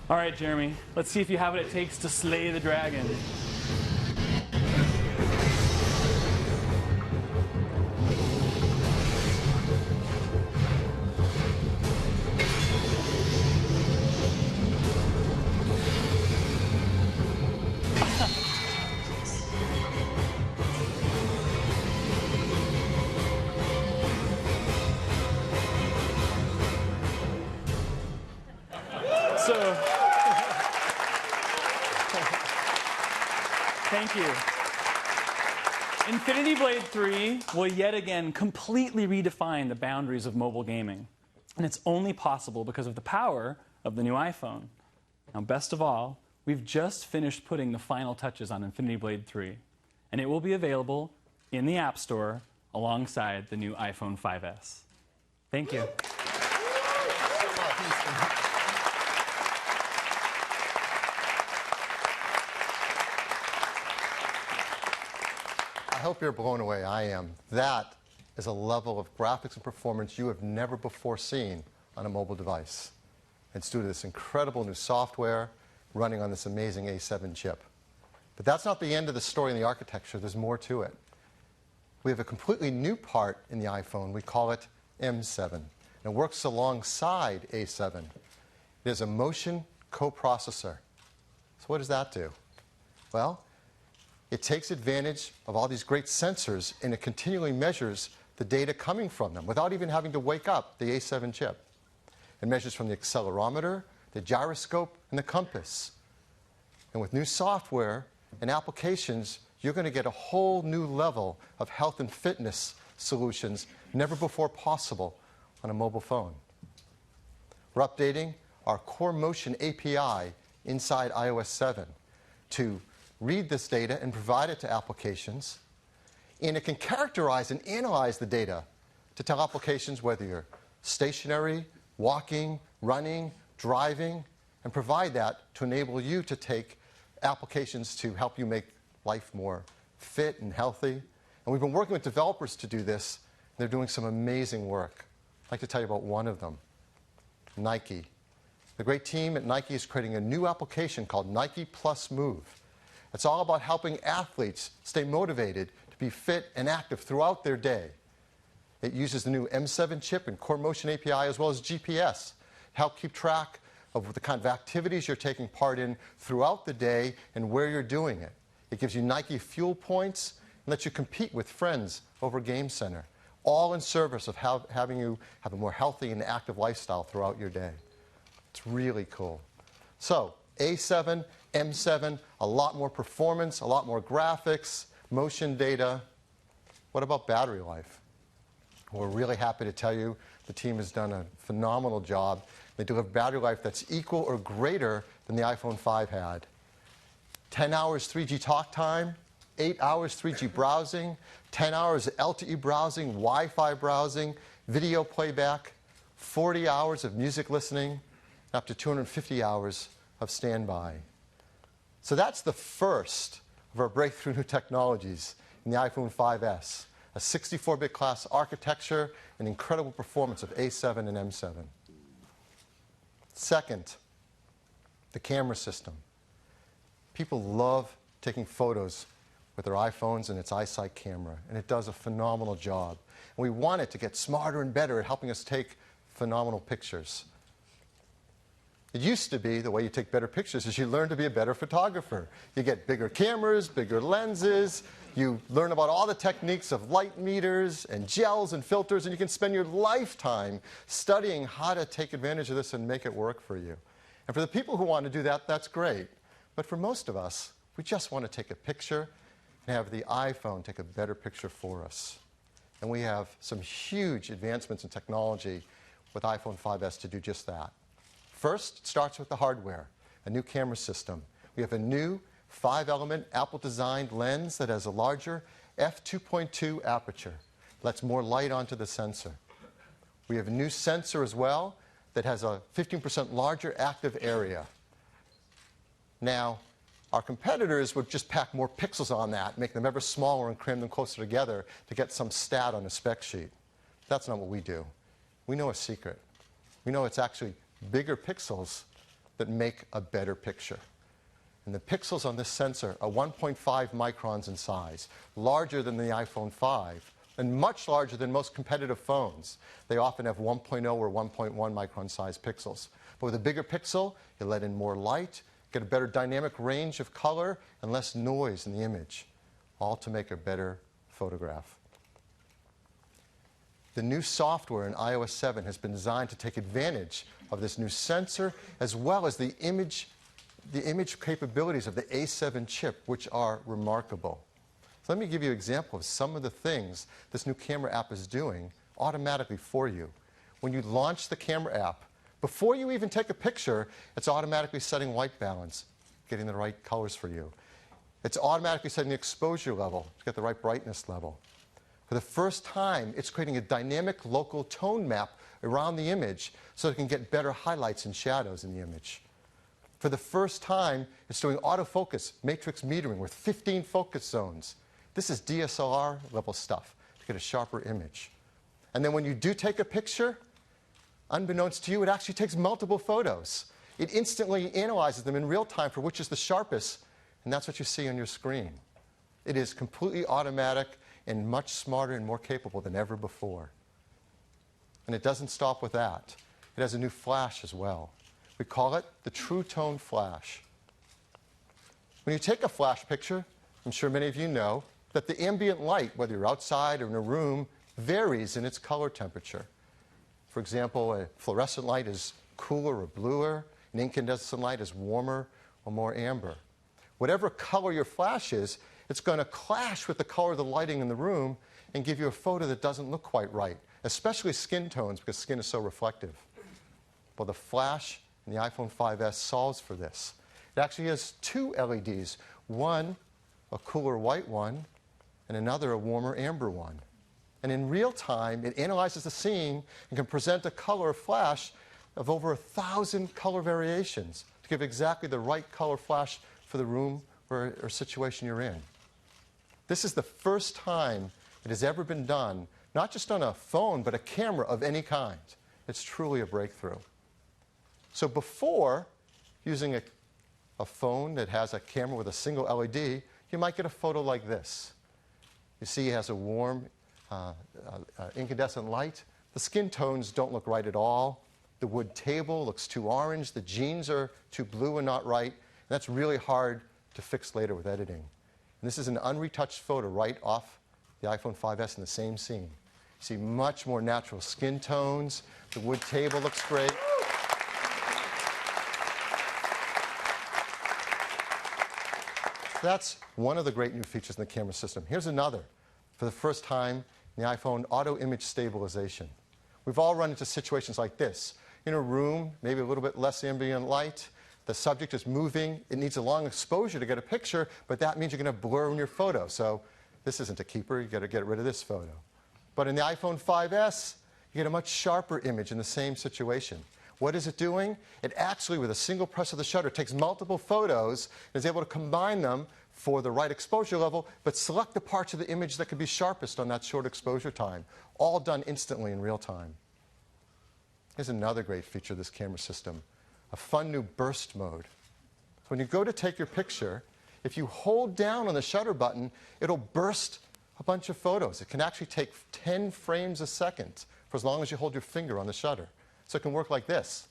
All right, Jeremy, let's see if you have what it takes to slay the dragon. Thank you. Infinity Blade 3 will yet again completely redefine the boundaries of mobile gaming. And it's only possible because of the power of the new iPhone. Now, best of all, we've just finished putting the final touches on Infinity Blade 3. And it will be available in the App Store alongside the new iPhone 5S. Thank you. I hope you're blown away. I am. That is a level of graphics and performance you have never before seen on a mobile device. It's due to this incredible new software running on this amazing A7 chip. But that's not the end of the story in the architecture. There's more to it. We have a completely new part in the iPhone. We call it M7. And it works alongside A7. It is a motion coprocessor. So what does that do? Well, it takes advantage of all these great sensors and it continually measures the data coming from them without even having to wake up the A7 chip. It measures from the accelerometer, the gyroscope, and the compass. And with new software and applications, you're going to get a whole new level of health and fitness solutions never before possible on a mobile phone. We're updating our Core Motion API inside iOS 7 to read this data and provide it to applications. And it can characterize and analyze the data to tell applications whether you're stationary, walking, running, driving, and provide that to enable you to take applications to help you make life more fit and healthy. And we've been working with developers to do this. And they're doing some amazing work. I'd like to tell you about one of them, Nike. The great team at Nike is creating a new application called Nike Plus Move. It's all about helping athletes stay motivated to be fit and active throughout their day. It uses the new M7 chip and Core Motion API as well as GPS to help keep track of the kind of activities you're taking part in throughout the day and where you're doing it. It gives you Nike fuel points and lets you compete with friends over Game Center, all in service of having you have a more healthy and active lifestyle throughout your day. It's really cool. So, A7, M7, a lot more performance, a lot more graphics, motion data. What about battery life? We're really happy to tell you the team has done a phenomenal job. They deliver battery life that's equal or greater than the iPhone 5 had. 10 hours 3G talk time, 8 hours 3G browsing, 10 hours LTE browsing, Wi-Fi browsing, video playback, 40 hours of music listening, up to 250 hours of standby. So that's the first of our breakthrough new technologies in the iPhone 5S, a 64-bit class architecture and incredible performance of A7 and M7. Second, the camera system. People love taking photos with their iPhones and its iSight camera, and it does a phenomenal job. And we want it to get smarter and better at helping us take phenomenal pictures. It used to be the way you take better pictures is you learn to be a better photographer. You get bigger cameras, bigger lenses, you learn about all the techniques of light meters and gels and filters, and you can spend your lifetime studying how to take advantage of this and make it work for you. And for the people who want to do that, that's great. But for most of us, we just want to take a picture and have the iPhone take a better picture for us. And we have some huge advancements in technology with iPhone 5S to do just that. First, it starts with the hardware, a new camera system. We have a new 5-element Apple-designed lens that has a larger f2.2 aperture, lets more light onto the sensor. We have a new sensor as well that has a 15% larger active area. Now, our competitors would just pack more pixels on that, make them ever smaller and cram them closer together to get some stat on a spec sheet. That's not what we do. We know a secret. We know it's actually bigger pixels that make a better picture. And the pixels on this sensor are 1.5 microns in size, larger than the iPhone 5, and much larger than most competitive phones. They often have 1.0 or 1.1 micron size pixels. But with a bigger pixel, you let in more light, get a better dynamic range of color, and less noise in the image, all to make a better photograph. The new software in iOS 7 has been designed to take advantage of this new sensor, as well as the image capabilities of the A7 chip, which are remarkable. So let me give you an example of some of the things this new camera app is doing automatically for you. When you launch the camera app, before you even take a picture, it's automatically setting white balance, getting the right colors for you. It's automatically setting the exposure level to get the right brightness level. For the first time, it's creating a dynamic local tone map around the image so it can get better highlights and shadows in the image. For the first time, it's doing autofocus, matrix metering with 15 focus zones. This is DSLR level stuff to get a sharper image. And then when you do take a picture, unbeknownst to you, it actually takes multiple photos. It instantly analyzes them in real time for which is the sharpest, and that's what you see on your screen. It is completely automatic and much smarter and more capable than ever before. And it doesn't stop with that. It has a new flash as well. We call it the True Tone Flash. When you take a flash picture, I'm sure many of you know that the ambient light, whether you're outside or in a room, varies in its color temperature. For example, a fluorescent light is cooler or bluer, an incandescent light is warmer or more amber. Whatever color your flash is, it's going to clash with the color of the lighting in the room and give you a photo that doesn't look quite right, especially skin tones because skin is so reflective. Well, the flash in the iPhone 5S solves for this. It actually has two LEDs, one a cooler white one and another a warmer amber one. And in real time, it analyzes the scene and can present a color flash of over 1,000 color variations to give exactly the right color flash for the room or situation you're in. This is the first time it has ever been done, not just on a phone, but a camera of any kind. It's truly a breakthrough. So before using a phone that has a camera with a single LED, you might get a photo like this. You see it has a warm incandescent light. The skin tones don't look right at all. The wood table looks too orange. The jeans are too blue and not right. And that's really hard to fix later with editing. And this is an unretouched photo right off the iPhone 5S in the same scene. You see much more natural skin tones. The wood table looks great. That's one of the great new features in the camera system. Here's another. For the first time in the iPhone, auto image stabilization. We've all run into situations like this. In a room, maybe a little bit less ambient light, the subject is moving, it needs a long exposure to get a picture, but that means you're going to blur in your photo. So this isn't a keeper, you've got to get rid of this photo. But in the iPhone 5S, you get a much sharper image in the same situation. What is it doing? It actually, with a single press of the shutter, takes multiple photos and is able to combine them for the right exposure level, but select the parts of the image that could be sharpest on that short exposure time. All done instantly in real time. Here's another great feature of this camera system, a fun new burst mode. When you go to take your picture, if you hold down on the shutter button, it'll burst a bunch of photos. It can actually take 10 frames a second for as long as you hold your finger on the shutter. So it can work like this.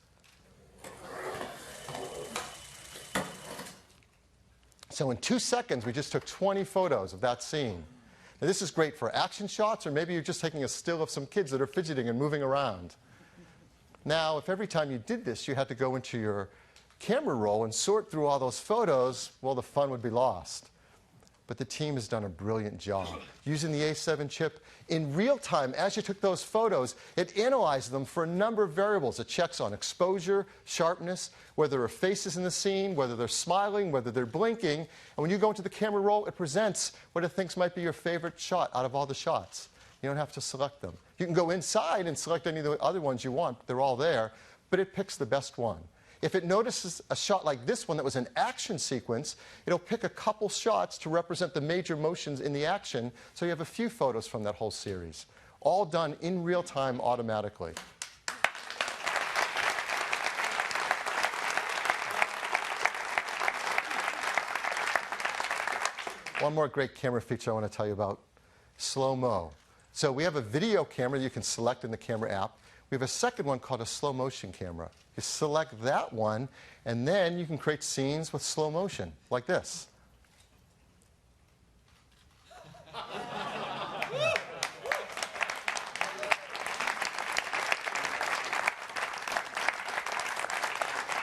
So in 2 seconds, we just took 20 photos of that scene. Now, this is great for action shots, or maybe you're just taking a still of some kids that are fidgeting and moving around. Now, if every time you did this, you had to go into your camera roll and sort through all those photos, well, the fun would be lost. But the team has done a brilliant job. Using the A7 chip, in real time, as you took those photos, it analyzed them for a number of variables. It checks on exposure, sharpness, whether there are faces in the scene, whether they're smiling, whether they're blinking. And when you go into the camera roll, it presents what it thinks might be your favorite shot out of all the shots. You don't have to select them. You can go inside and select any of the other ones you want. They're all there, but it picks the best one. If it notices a shot like this one that was an action sequence, it'll pick a couple shots to represent the major motions in the action, so you have a few photos from that whole series. All done in real time automatically. One more great camera feature I want to tell you about, slow-mo. So we have a video camera that you can select in the camera app. We have a second one called a slow motion camera. You select that one, and then you can create scenes with slow motion, like this.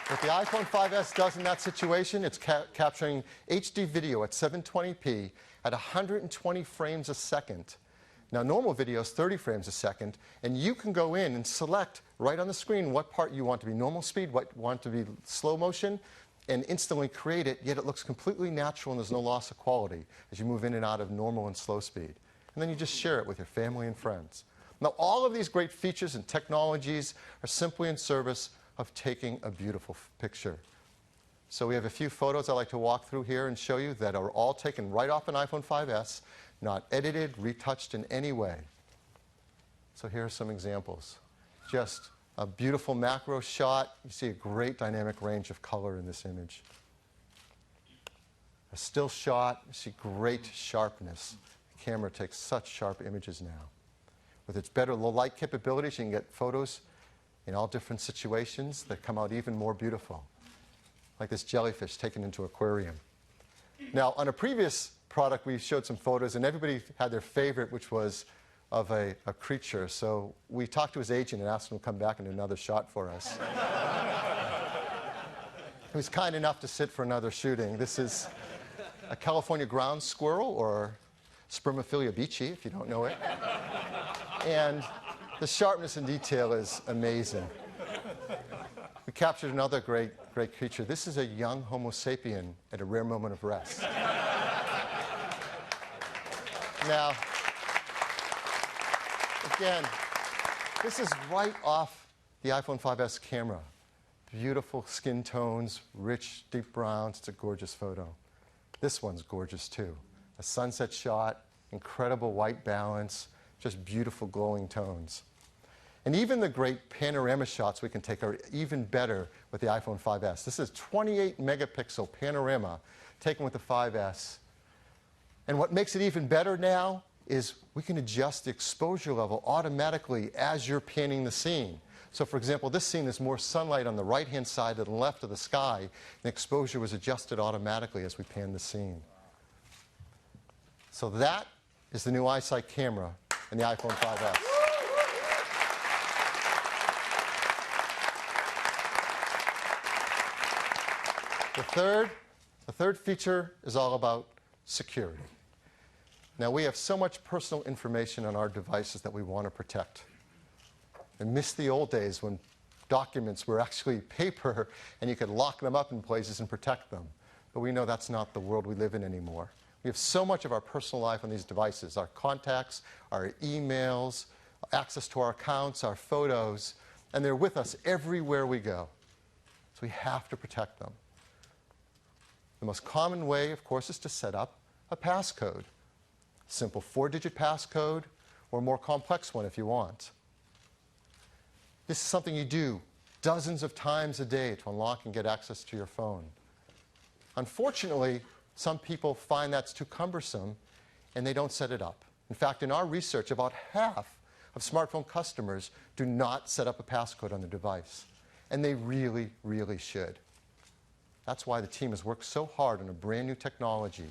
What the iPhone 5S does in that situation, it's capturing HD video at 720p at 120 frames a second. Now, normal video is 30 frames a second, and you can go in and select right on the screen what part you want to be normal speed, what you want to be slow motion, and instantly create it, yet it looks completely natural and there's no loss of quality as you move in and out of normal and slow speed. And then you just share it with your family and friends. Now, all of these great features and technologies are simply in service of taking a beautiful picture. So we have a few photos I'd like to walk through here and show you that are all taken right off an iPhone 5S, not edited, retouched in any way. So here are some examples. Just a beautiful macro shot. You see a great dynamic range of color in this image. A still shot, you see great sharpness. The camera takes such sharp images now. With its better low light capabilities, you can get photos in all different situations that come out even more beautiful. Like this jellyfish taken into an aquarium. Now, on a previous product, we showed some photos, and everybody had their favorite, which was of a creature. So we talked to his agent and asked him to come back and do another shot for us. He was kind enough to sit for another shooting. This is a California ground squirrel, or Spermophilia beachy, if you don't know it. And the sharpness and detail is amazing. We captured another great creature. This is a young Homo sapien at a rare moment of rest. Now, again, this is right off the iPhone 5S camera. Beautiful skin tones, rich, deep browns. It's a gorgeous photo. This one's gorgeous, too. A sunset shot, incredible white balance, just beautiful glowing tones. And even the great panorama shots we can take are even better with the iPhone 5S. This is 28 megapixel panorama taken with the 5S. And what makes it even better now is we can adjust the exposure level automatically as you're panning the scene. So for example, this scene, there's more sunlight on the right-hand side than the left of the sky, and the exposure was adjusted automatically as we panned the scene. So that is the new iSight camera in the iPhone 5S. The third feature is all about security. Now, we have so much personal information on our devices that we want to protect. I miss the old days when documents were actually paper and you could lock them up in places and protect them. But we know that's not the world we live in anymore. We have so much of our personal life on these devices, our contacts, our emails, access to our accounts, our photos, and they're with us everywhere we go. So we have to protect them. The most common way, of course, is to set up a passcode. Simple 4-digit passcode, or a more complex one if you want. This is something you do dozens of times a day to unlock and get access to your phone. Unfortunately, some people find that's too cumbersome and they don't set it up. In fact, in our research, about half of smartphone customers do not set up a passcode on their device. And they really, really should. That's why the team has worked so hard on a brand new technology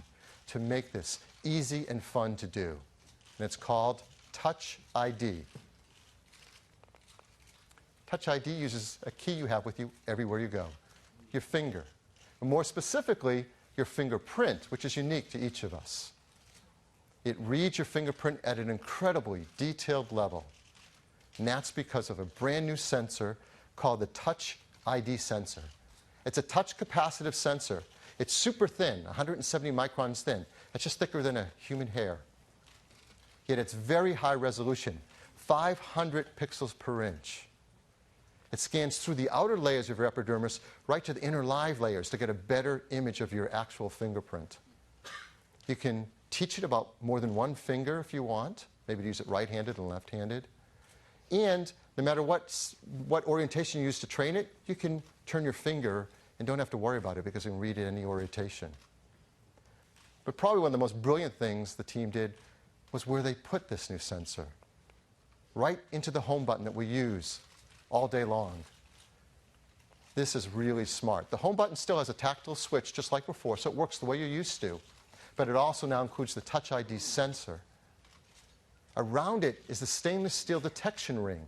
to make this easy and fun to do. And it's called Touch ID. Touch ID uses a key you have with you everywhere you go, your finger. And more specifically, your fingerprint, which is unique to each of us. It reads your fingerprint at an incredibly detailed level. And that's because of a brand new sensor called the Touch ID sensor. It's a touch capacitive sensor. It's super thin, 170 microns thin. It's just thicker than a human hair. Yet it's very high resolution, 500 pixels per inch. It scans through the outer layers of your epidermis right to the inner live layers to get a better image of your actual fingerprint. You can teach it about more than one finger if you want, maybe to use it right-handed and left-handed. And no matter what orientation you use to train it, you can turn your finger and don't have to worry about it because you can read it any orientation. But probably one of the most brilliant things the team did was where they put this new sensor. Right into the home button that we use all day long. This is really smart. The home button still has a tactile switch just like before, so it works the way you're used to. But it also now includes the Touch ID sensor. Around it is the stainless steel detection ring.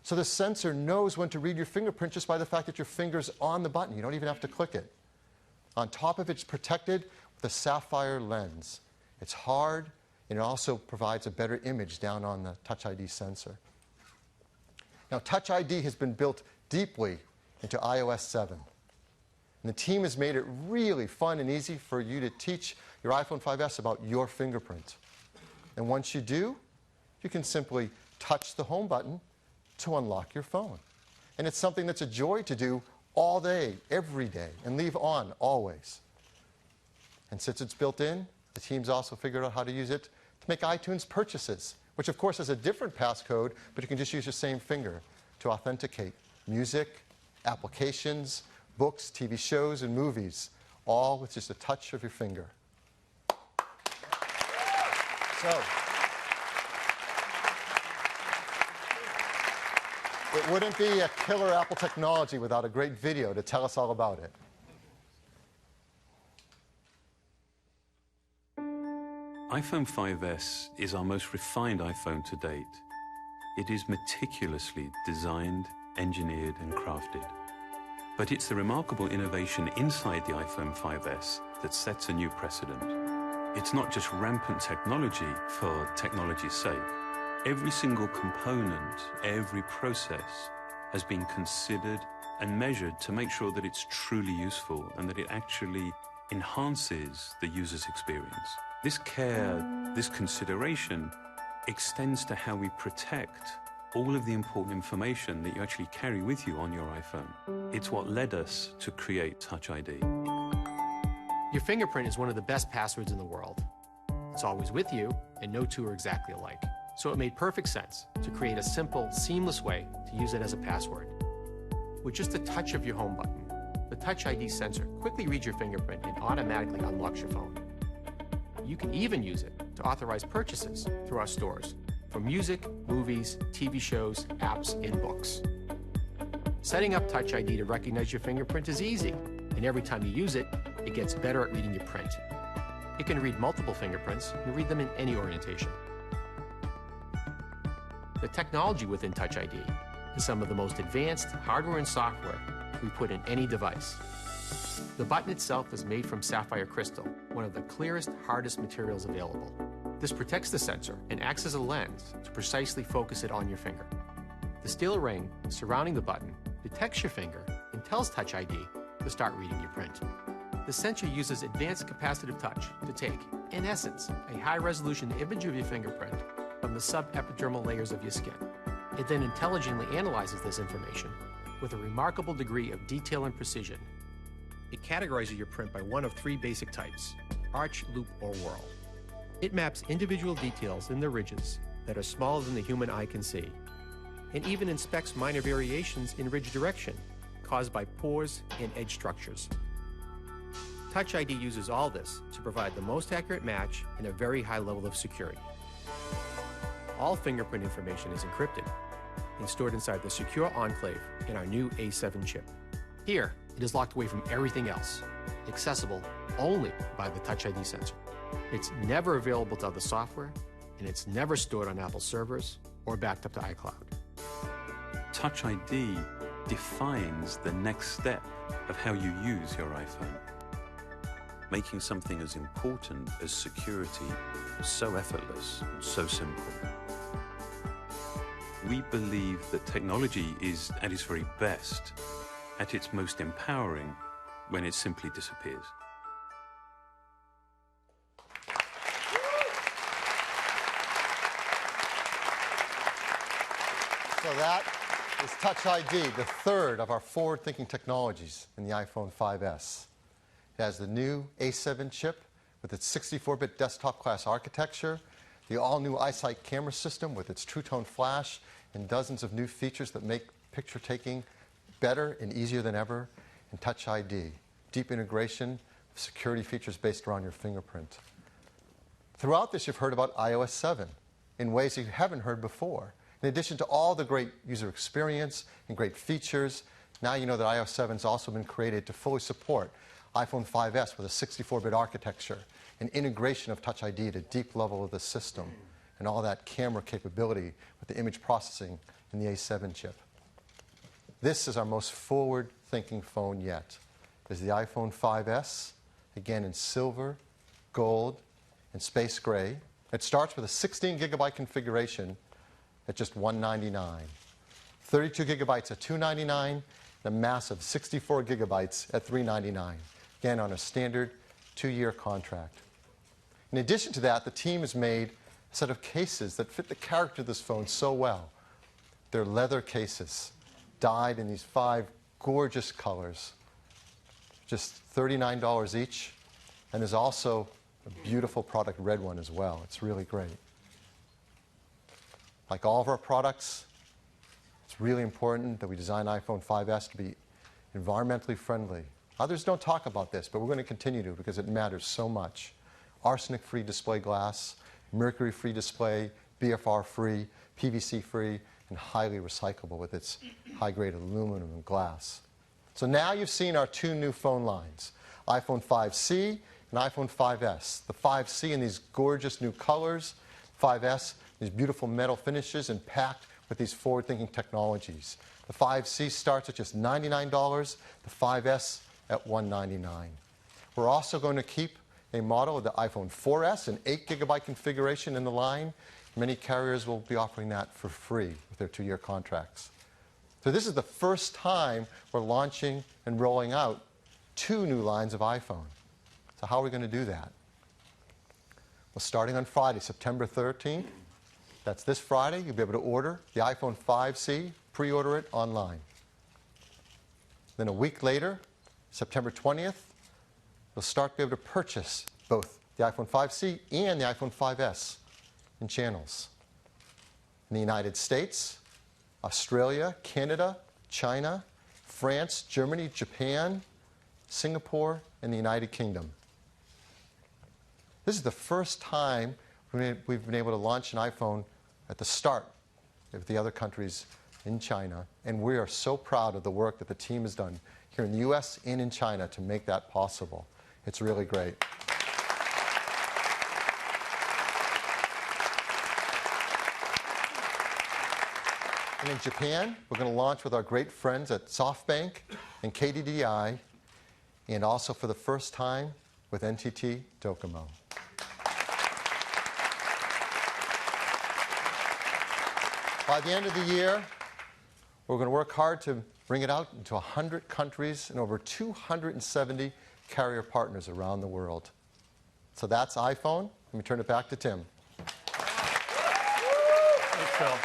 So the sensor knows when to read your fingerprint just by the fact that your finger's on the button. You don't even have to click it. On top of it, it's protected with a sapphire lens. It's hard, and it also provides a better image down on the Touch ID sensor. Now, Touch ID has been built deeply into iOS 7. And the team has made it really fun and easy for you to teach your iPhone 5S about your fingerprint. And once you do, you can simply touch the home button to unlock your phone. And it's something that's a joy to do all day, every day, and leave on always. And since it's built in, the team's also figured out how to use it to make iTunes purchases, which of course has a different passcode, but you can just use your same finger to authenticate music, applications, books, TV shows, and movies, all with just a touch of your finger. So, it wouldn't be a killer Apple technology without a great video to tell us all about it. iPhone 5S is our most refined iPhone to date. It is meticulously designed, engineered, and crafted. But it's the remarkable innovation inside the iPhone 5S that sets a new precedent. It's not just rampant technology for technology's sake. Every single component, every process has been considered and measured to make sure that it's truly useful and that it actually enhances the user's experience. This care, this consideration extends to how we protect all of the important information that you actually carry with you on your iPhone. It's what led us to create Touch ID. Your fingerprint is one of the best passwords in the world. It's always with you, and no two are exactly alike. So it made perfect sense to create a simple, seamless way to use it as a password. With just a touch of your home button, the Touch ID sensor quickly reads your fingerprint and automatically unlocks your phone. You can even use it to authorize purchases through our stores for music, movies, TV shows, apps, and books. Setting up Touch ID to recognize your fingerprint is easy, and every time you use it, it gets better at reading your print. It can read multiple fingerprints and read them in any orientation. The technology within Touch ID is some of the most advanced hardware and software we put in any device. The button itself is made from sapphire crystal, one of the clearest, hardest materials available. This protects the sensor and acts as a lens to precisely focus it on your finger. The steel ring surrounding the button detects your finger and tells Touch ID to start reading your print. The sensor uses advanced capacitive touch to take, in essence, a high-resolution image of your fingerprint from the subepidermal layers of your skin. It then intelligently analyzes this information with a remarkable degree of detail and precision. It categorizes your print by one of three basic types: arch, loop, or whorl. It maps individual details in the ridges that are smaller than the human eye can see, and even inspects minor variations in ridge direction caused by pores and edge structures. Touch ID uses all this to provide the most accurate match and a very high level of security. All fingerprint information is encrypted and stored inside the secure enclave in our new A7 chip. Here, it is locked away from everything else, accessible only by the Touch ID sensor. It's never available to other software, and it's never stored on Apple servers or backed up to iCloud. Touch ID defines the next step of how you use your iPhone, making something as important as security so effortless and so simple. We believe that technology is at its very best, at its most empowering, when it simply disappears. So that is Touch ID, the third of our forward-thinking technologies in the iPhone 5S. It has the new A7 chip with its 64-bit desktop-class architecture, the all-new iSight camera system with its True Tone flash, and dozens of new features that make picture-taking better and easier than ever, and Touch ID, deep integration of security features based around your fingerprint. Throughout this, you've heard about iOS 7 in ways you haven't heard before. In addition to all the great user experience and great features, now you know that iOS 7 has also been created to fully support iPhone 5S with a 64-bit architecture, and integration of Touch ID at a deep level of the system, and all that camera capability with the image processing in the A7 chip. This is our most forward-thinking phone yet. Is the iPhone 5S, again in silver, gold, and space gray. It starts with a 16-gigabyte configuration at just $199, 32 gigabytes at $299, and a massive 64 gigabytes at $399, again on a standard 2-year contract. In addition to that, the team has made a set of cases that fit the character of this phone so well. They're leather cases, dyed in these 5 gorgeous colors, just $39 each, and there's also a beautiful product red one as well. It's really great. Like all of our products, it's really important that we design iPhone 5S to be environmentally friendly. Others don't talk about this, but we're going to continue to because it matters so much. Arsenic-free display glass, mercury-free display, BFR-free, PVC-free, and highly recyclable with its high-grade aluminum and glass. So now you've seen our 2 new phone lines, iPhone 5C and iPhone 5S. The 5C in these gorgeous new colors, 5S, these beautiful metal finishes and packed with these forward-thinking technologies. The 5C starts at just $99, the 5S at $199. We're also going to keep a model of the iPhone 4S, an 8-gigabyte configuration in the line. Many carriers will be offering that for free with their 2-year contracts. So this is the first time we're launching and rolling out 2 new lines of iPhone. So how are we going to do that? Well, starting on Friday, September 13th, that's this Friday, you'll be able to order the iPhone 5C, pre-order it online. Then a week later, September 20th, you'll start to be able to purchase both the iPhone 5C and the iPhone 5S in channels. In the United States, Australia, Canada, China, France, Germany, Japan, Singapore, and the United Kingdom. This is the first time we've been able to launch an iPhone at the start if the other countries in China, and we are so proud of the work that the team has done here in the US and in China to make that possible. It's really great. And in Japan, we're going to launch with our great friends at SoftBank and KDDI, and also for the first time with NTT Docomo. By the end of the year, we're going to work hard to bring it out into 100 countries and over 270 carrier partners around the world. So that's iPhone. Let me turn it back to Tim. Thanks, Phil.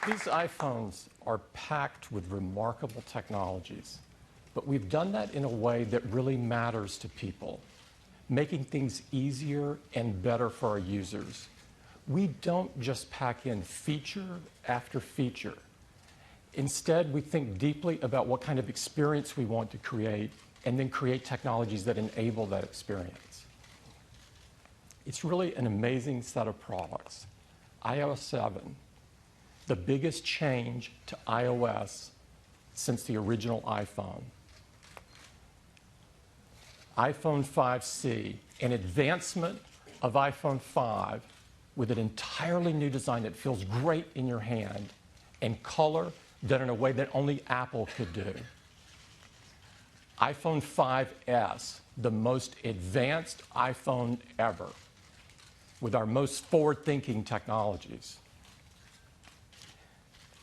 These iPhones are packed with remarkable technologies, but we've done that in a way that really matters to people, making things easier and better for our users. We don't just pack in feature after feature. Instead, we think deeply about what kind of experience we want to create and then create technologies that enable that experience. It's really an amazing set of products. iOS 7, the biggest change to iOS since the original iPhone. iPhone 5C, an advancement of iPhone 5 with an entirely new design that feels great in your hand and color done in a way that only Apple could do. iPhone 5S, the most advanced iPhone ever, with our most forward-thinking technologies.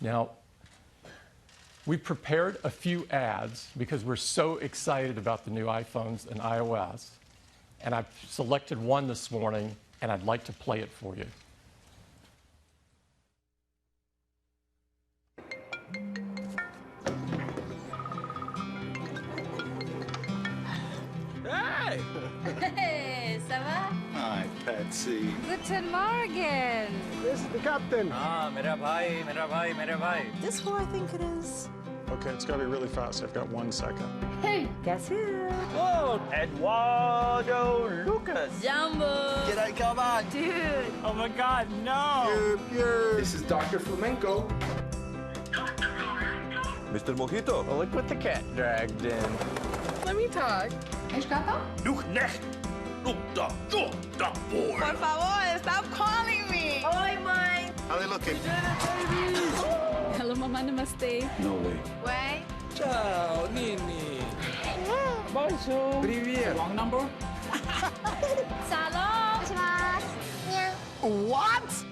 Now, we prepared a few ads because we're so excited about the new iPhones and iOS, and I've selected one this morning, and I'd like to play it for you. Hey! Hey, ça va? Hi, Patsy. Guten Morgen. This is the captain. Mera bhai. This who I think it is? Okay, it's got to be really fast. I've got 1 second. Hey, guess who? Oh, Eduardo Lucas. Jumbo. G'day, come on. Dude. Oh my God, no. This is Dr. Flamenco. Mr. Mojito. Well, look what the cat dragged in. Let me talk. Look next. Look da boy. Por favor, stop calling me. Oi, mãe. How they looking? Hello, mama, namaste. No way. Wait. Ciao, Nini. Bonjour. Привет. Wrong number? Salon. What?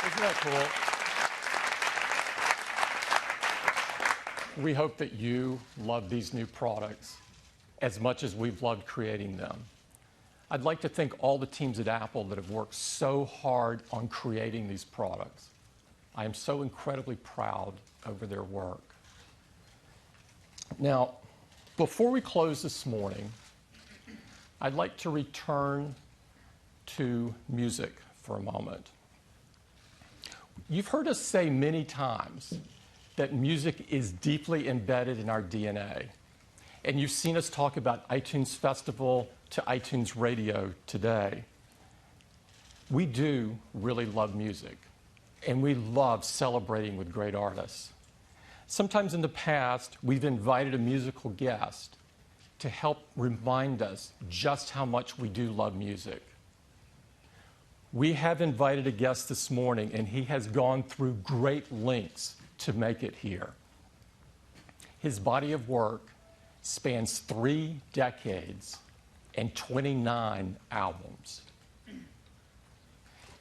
Isn't that cool? We hope that you love these new products as much as we've loved creating them. I'd like to thank all the teams at Apple that have worked so hard on creating these products. I am so incredibly proud over their work. Now, before we close this morning, I'd like to return to music for a moment. You've heard us say many times that music is deeply embedded in our DNA. And you've seen us talk about iTunes Festival to iTunes Radio today. We do really love music, and we love celebrating with great artists. Sometimes in the past, we've invited a musical guest to help remind us just how much we do love music. We have invited a guest this morning, and he has gone through great lengths to make it here. His body of work spans 3 decades and 29 albums.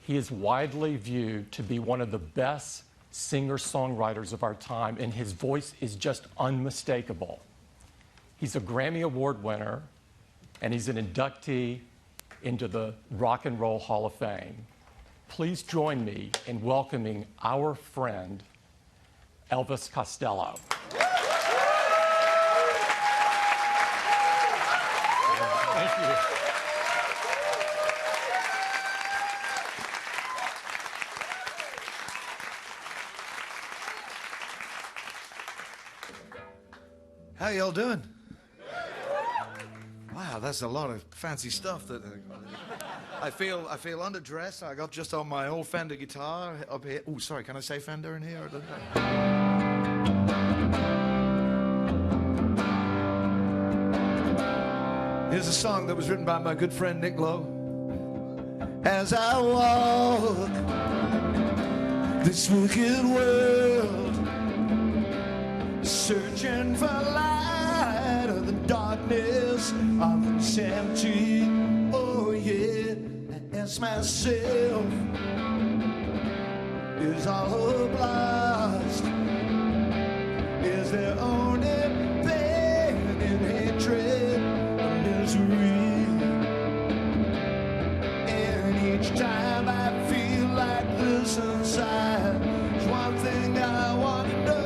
He is widely viewed to be one of the best singer-songwriters of our time, and his voice is just unmistakable. He's a Grammy Award winner, and he's an inductee into the Rock and Roll Hall of Fame. Please join me in welcoming our friend, Elvis Costello. Thank you. How y'all doing? Wow, that's a lot of fancy stuff. That I feel underdressed. I got just on my old Fender guitar up here. Oh, sorry, can I say Fender in here? Here's a song that was written by my good friend Nick Lowe. As I walk this wicked world, searching for light of the darkness of insanity. Oh yeah, I ask myself, is all hope lost? Is there only pain and hatred and misery? And each time I feel like this inside, there's one thing I want to know.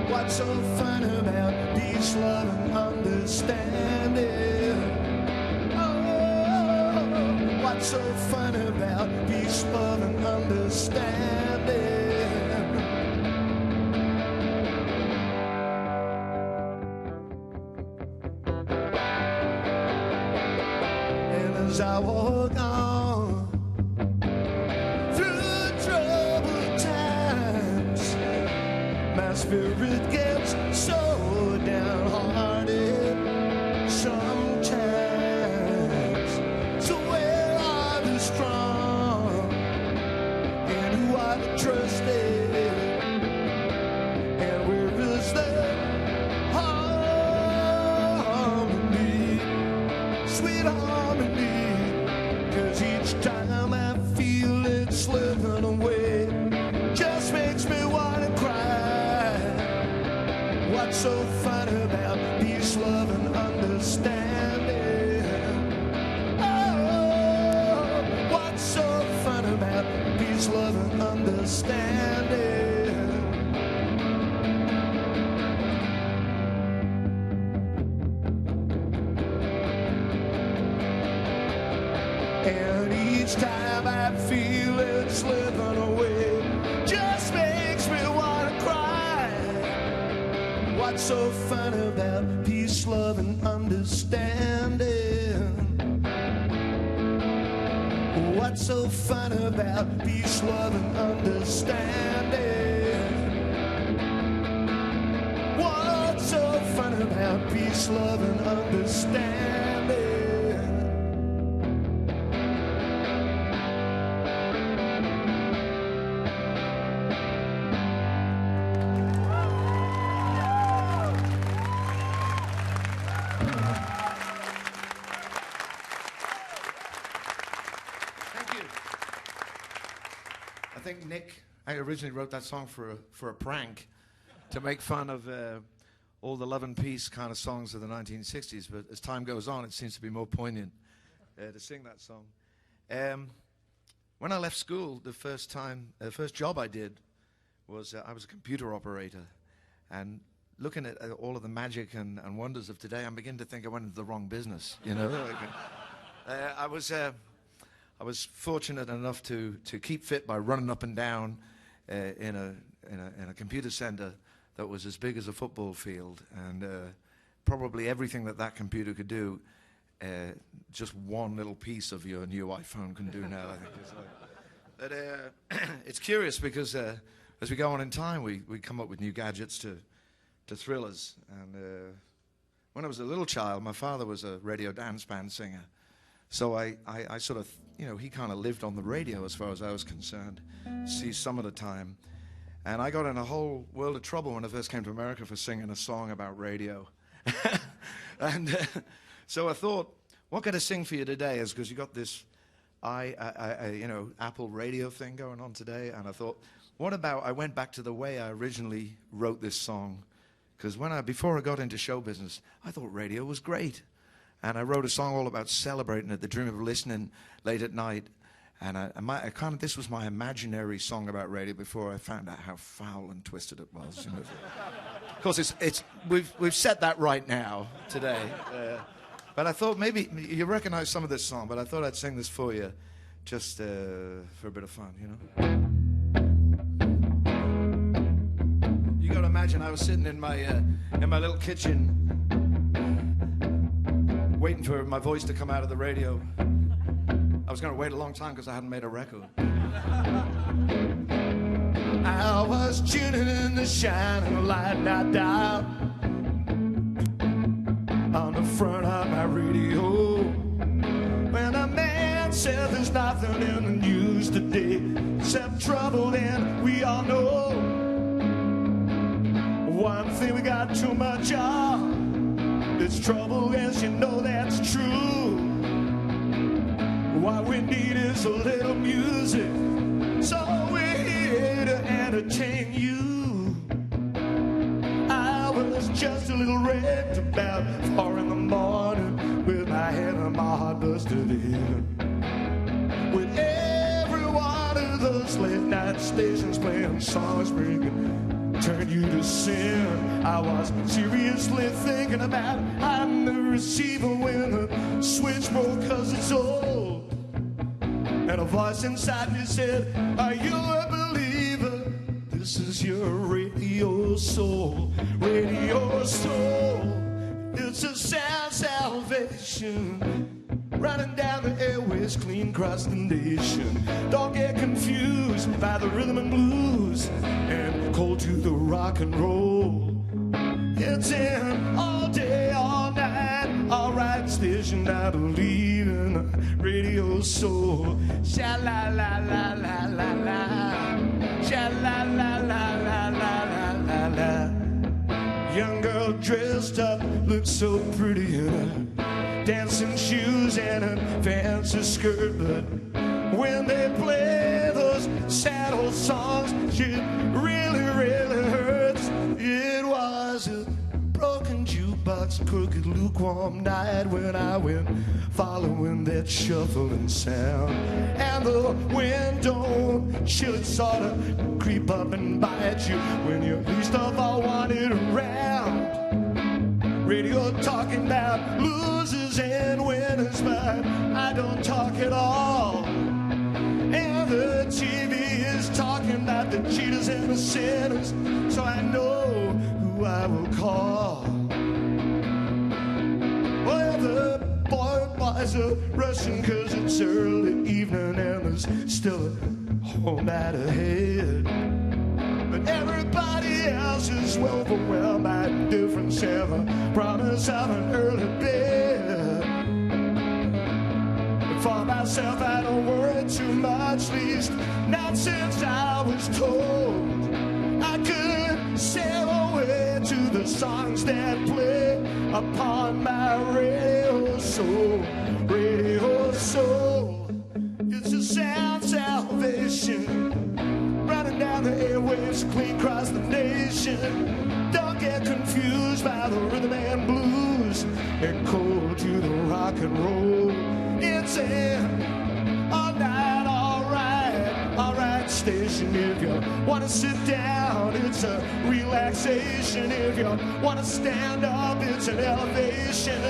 What's so fun about peace, love, and understanding? Oh, what's so fun about peace, love, and understanding? And as I walk on through troubled times, my spirit gets so downhearted sometimes. So where are the strong and who are the trusted? And where is the harmony, sweet harmony? 'Cause each time I feel it slipping away, just makes me wanna cry. What's so fun about peace, love, and understanding? Oh, what's so fun about peace, love, and understanding? And each time I feel it slipping away, just makes me wanna cry. What's so fun about peace, love, and understanding? What's so fun about peace, love, and understanding? What's so fun about peace, love, and understanding? I think Nick, I originally wrote that song for a prank to make fun of all the love and peace kind of songs of the 1960s. But as time goes on, it seems to be more poignant to sing that song. When I left school, the first job I did was I was a computer operator. And looking at all of the magic and wonders of today, I'm beginning to think I went into the wrong business. You know, I was fortunate enough to keep fit by running up and down in a computer center that was as big as a football field, and probably everything that computer could do, just one little piece of your new iPhone can do now. I think it's like, but it's curious because as we go on in time, we come up with new gadgets to thrill us. And when I was a little child, my father was a radio dance band singer. So I sort of, you know, he kind of lived on the radio as far as I was concerned, see some of the time. And I got in a whole world of trouble when I first came to America for singing a song about radio. And so I thought, what can I sing for you today? Is because you got this, you know, Apple radio thing going on today. And I thought, what about, I went back to the way I originally wrote this song. Because before I got into show business, I thought radio was great. And I wrote a song all about celebrating it, the dream of listening late at night. And this was my imaginary song about radio before I found out how foul and twisted it was. You know. Of course, we've set that right now today. But I thought maybe you recognize some of this song, but I thought I'd sing this for you, just for a bit of fun, you know. You got a imagine I was sitting in my little kitchen, waiting for my voice to come out of the radio. I was going to wait a long time because I hadn't made a record. I was tuning in the shining light not dial on the front of my radio. When a man said there's nothing in the news today except trouble, and we all know one thing we got too much of is trouble, as you know that's true. What we need is a little music, so we're here to entertain you. I was just a little wrecked about 4 in the morning with my head and my heart busted in. With every one of those late night stations playing songs bringing turn you to sin. I was seriously thinking about hiding the receiver when the switch broke, cause it's old. And a voice inside me said, are you a believer? This is your radio soul. Radio soul. It's a sound salvation running down the airways clean across the nation. Don't get confused by the rhythm and blues and cold to the rock and roll. It's in all day, all night, all right station. I believe in radio soul. Sha la la la la la la. Sha la la la la la la la la. Young girl dressed up, looks so pretty in her dancing shoes and a fancy skirt, but when they play those sad old songs, it really, really hurts. It was a broken jukebox, crooked, lukewarm night when I went following that shuffling sound. And the wind don't chill, sort of creep up and bite you when you least of all want it around. Radio talking about losers and winners, but I don't talk at all. And the TV is talking about the cheaters and the sinners, so I know who I will call. Well, the boys are rushing cause it's early evening and there's still a whole night ahead. But everybody else is well overwhelmed by indifference and the promise of an early bed. But for myself, I don't worry too much, least not since I was told I could sail away to the songs that play upon my radio soul. Radio soul, it's a sound salvation running down the airwaves clean across the nation. Don't get confused by the rhythm and blues and cold to the rock and roll. It's an all night, all right station. If you want to sit down, it's a relaxation. If you want to stand up, it's an elevation.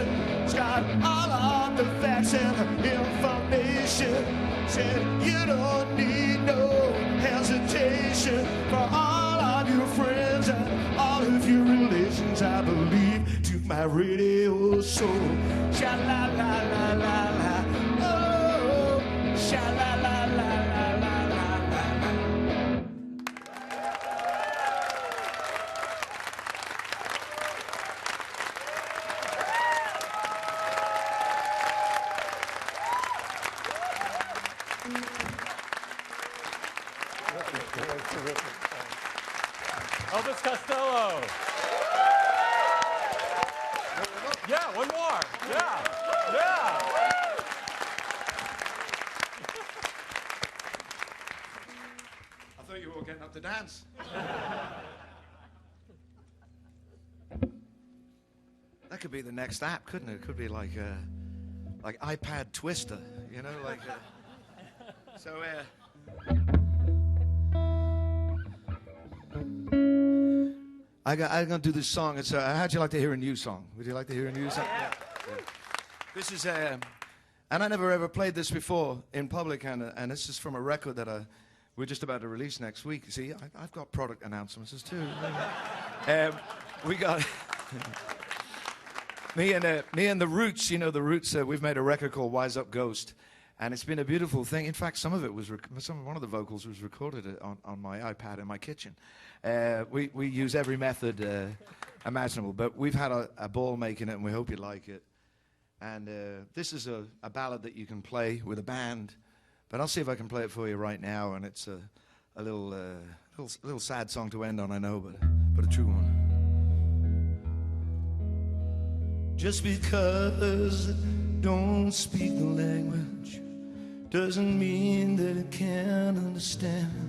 It's got all of the facts and information. Said you don't need no hesitation for all of your friends and all of your relations. I believe to my radio soul. Sha la la la la la. Oh, sha la la la la la la la. Elvis Costello. Yeah, one more. Yeah, yeah. I thought you were all getting up to dance. That could be the next app, couldn't it? It could be like iPad Twister, you know, like. I'm gonna do this song. It's how'd you like to hear a new song? Would you like to hear a new song? Yeah. This is and I never ever played this before in public, and this is from a record that we're just about to release next week. See, I've got product announcements too. We got me and the Roots. You know the Roots. We've made a record called Wise Up Ghost, and it's been a beautiful thing. In fact, some of it was one of the vocals was recorded on my iPad in my kitchen. We use every method imaginable, but we've had a ball making it, and we hope you like it. And this is a ballad that you can play with a band, but I'll see if I can play it for you right now. And it's a little sad song to end on, I know, but a true one. Just because I don't speak the language doesn't mean that I can't understand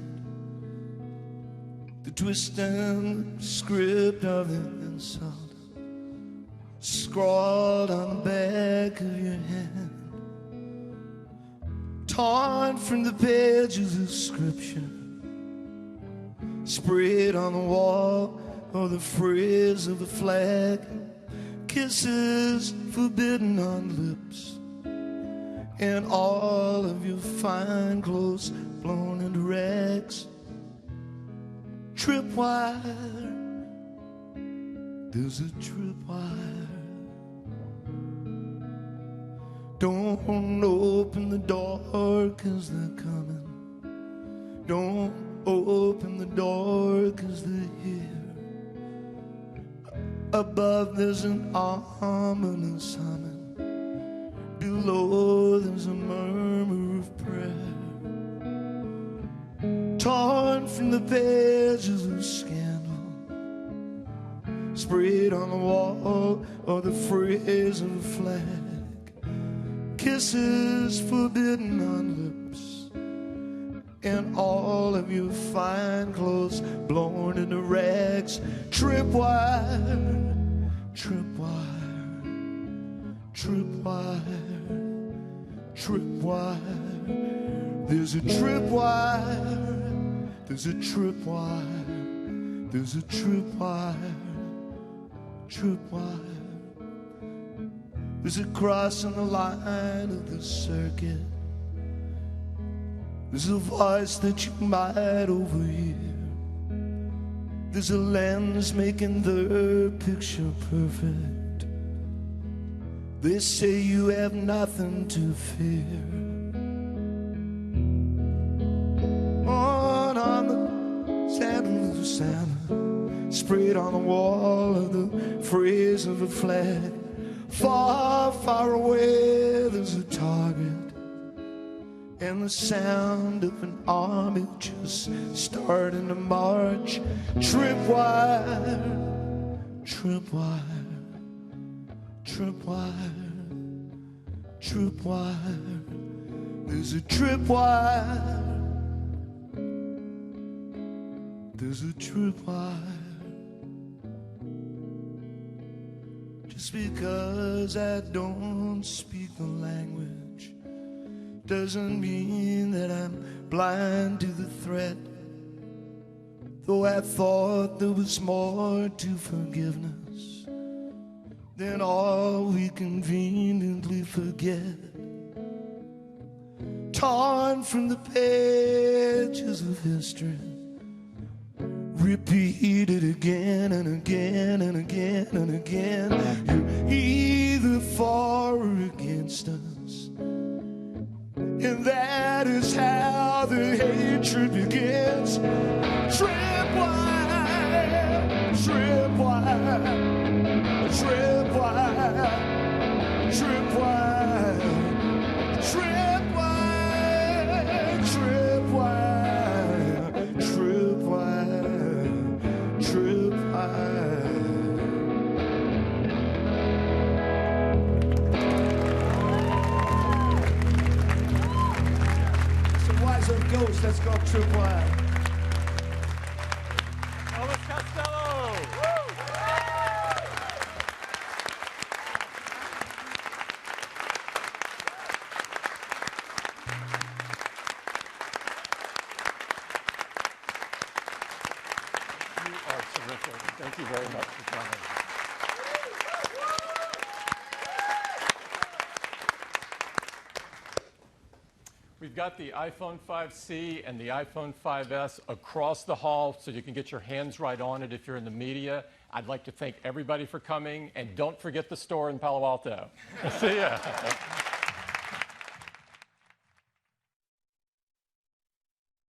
the twist and script of the insult scrawled on the back of your hand, torn from the pages of scripture, sprayed on the wall or the phrase of the flag, kisses forbidden on lips, and all of your fine clothes blown into rags. Tripwire, there's a tripwire. Don't open the door, 'cause they're coming. Don't open the door, 'cause they're here. Above there's an ominous humming. Below there's a murmur of prayer. Torn from the pages of scandal, sprayed on the wall or the phrase of a flag, kisses forbidden on lips, and all of your fine clothes blown into rags. Tripwire, tripwire, tripwire, tripwire. There's a tripwire, there's a tripwire, there's a tripwire, tripwire. There's a cross on the line of the circuit. There's a voice that you might overhear. There's a lens making the picture perfect. They say you have nothing to fear. On the saddle of the Santa, sprayed on the wall of the phrase of a flag. Far, far away there's a target, and the sound of an army just starting to march. Tripwire, tripwire, tripwire, tripwire. There's a tripwire, there's a tripwire. Just because I don't speak the language doesn't mean that I'm blind to the threat. Though I thought there was more to forgiveness than all we conveniently forget. Torn from the pages of history, repeated again and again and again and again. You're either for or against us, and that is how the hatred begins. Tripwire, tripwire, tripwire, tripwire, tripwire, tripwire, tripwire, tripwire. Wise Up Ghost, let's go tripwire. Elvis Costello! You are terrific. Thank you very much for coming. We've we've got the iPhone 5C and the iPhone 5S across the hall so you can get your hands right on it if you're in the media. I'd like to thank everybody for coming, and don't forget the store in Palo Alto. See ya.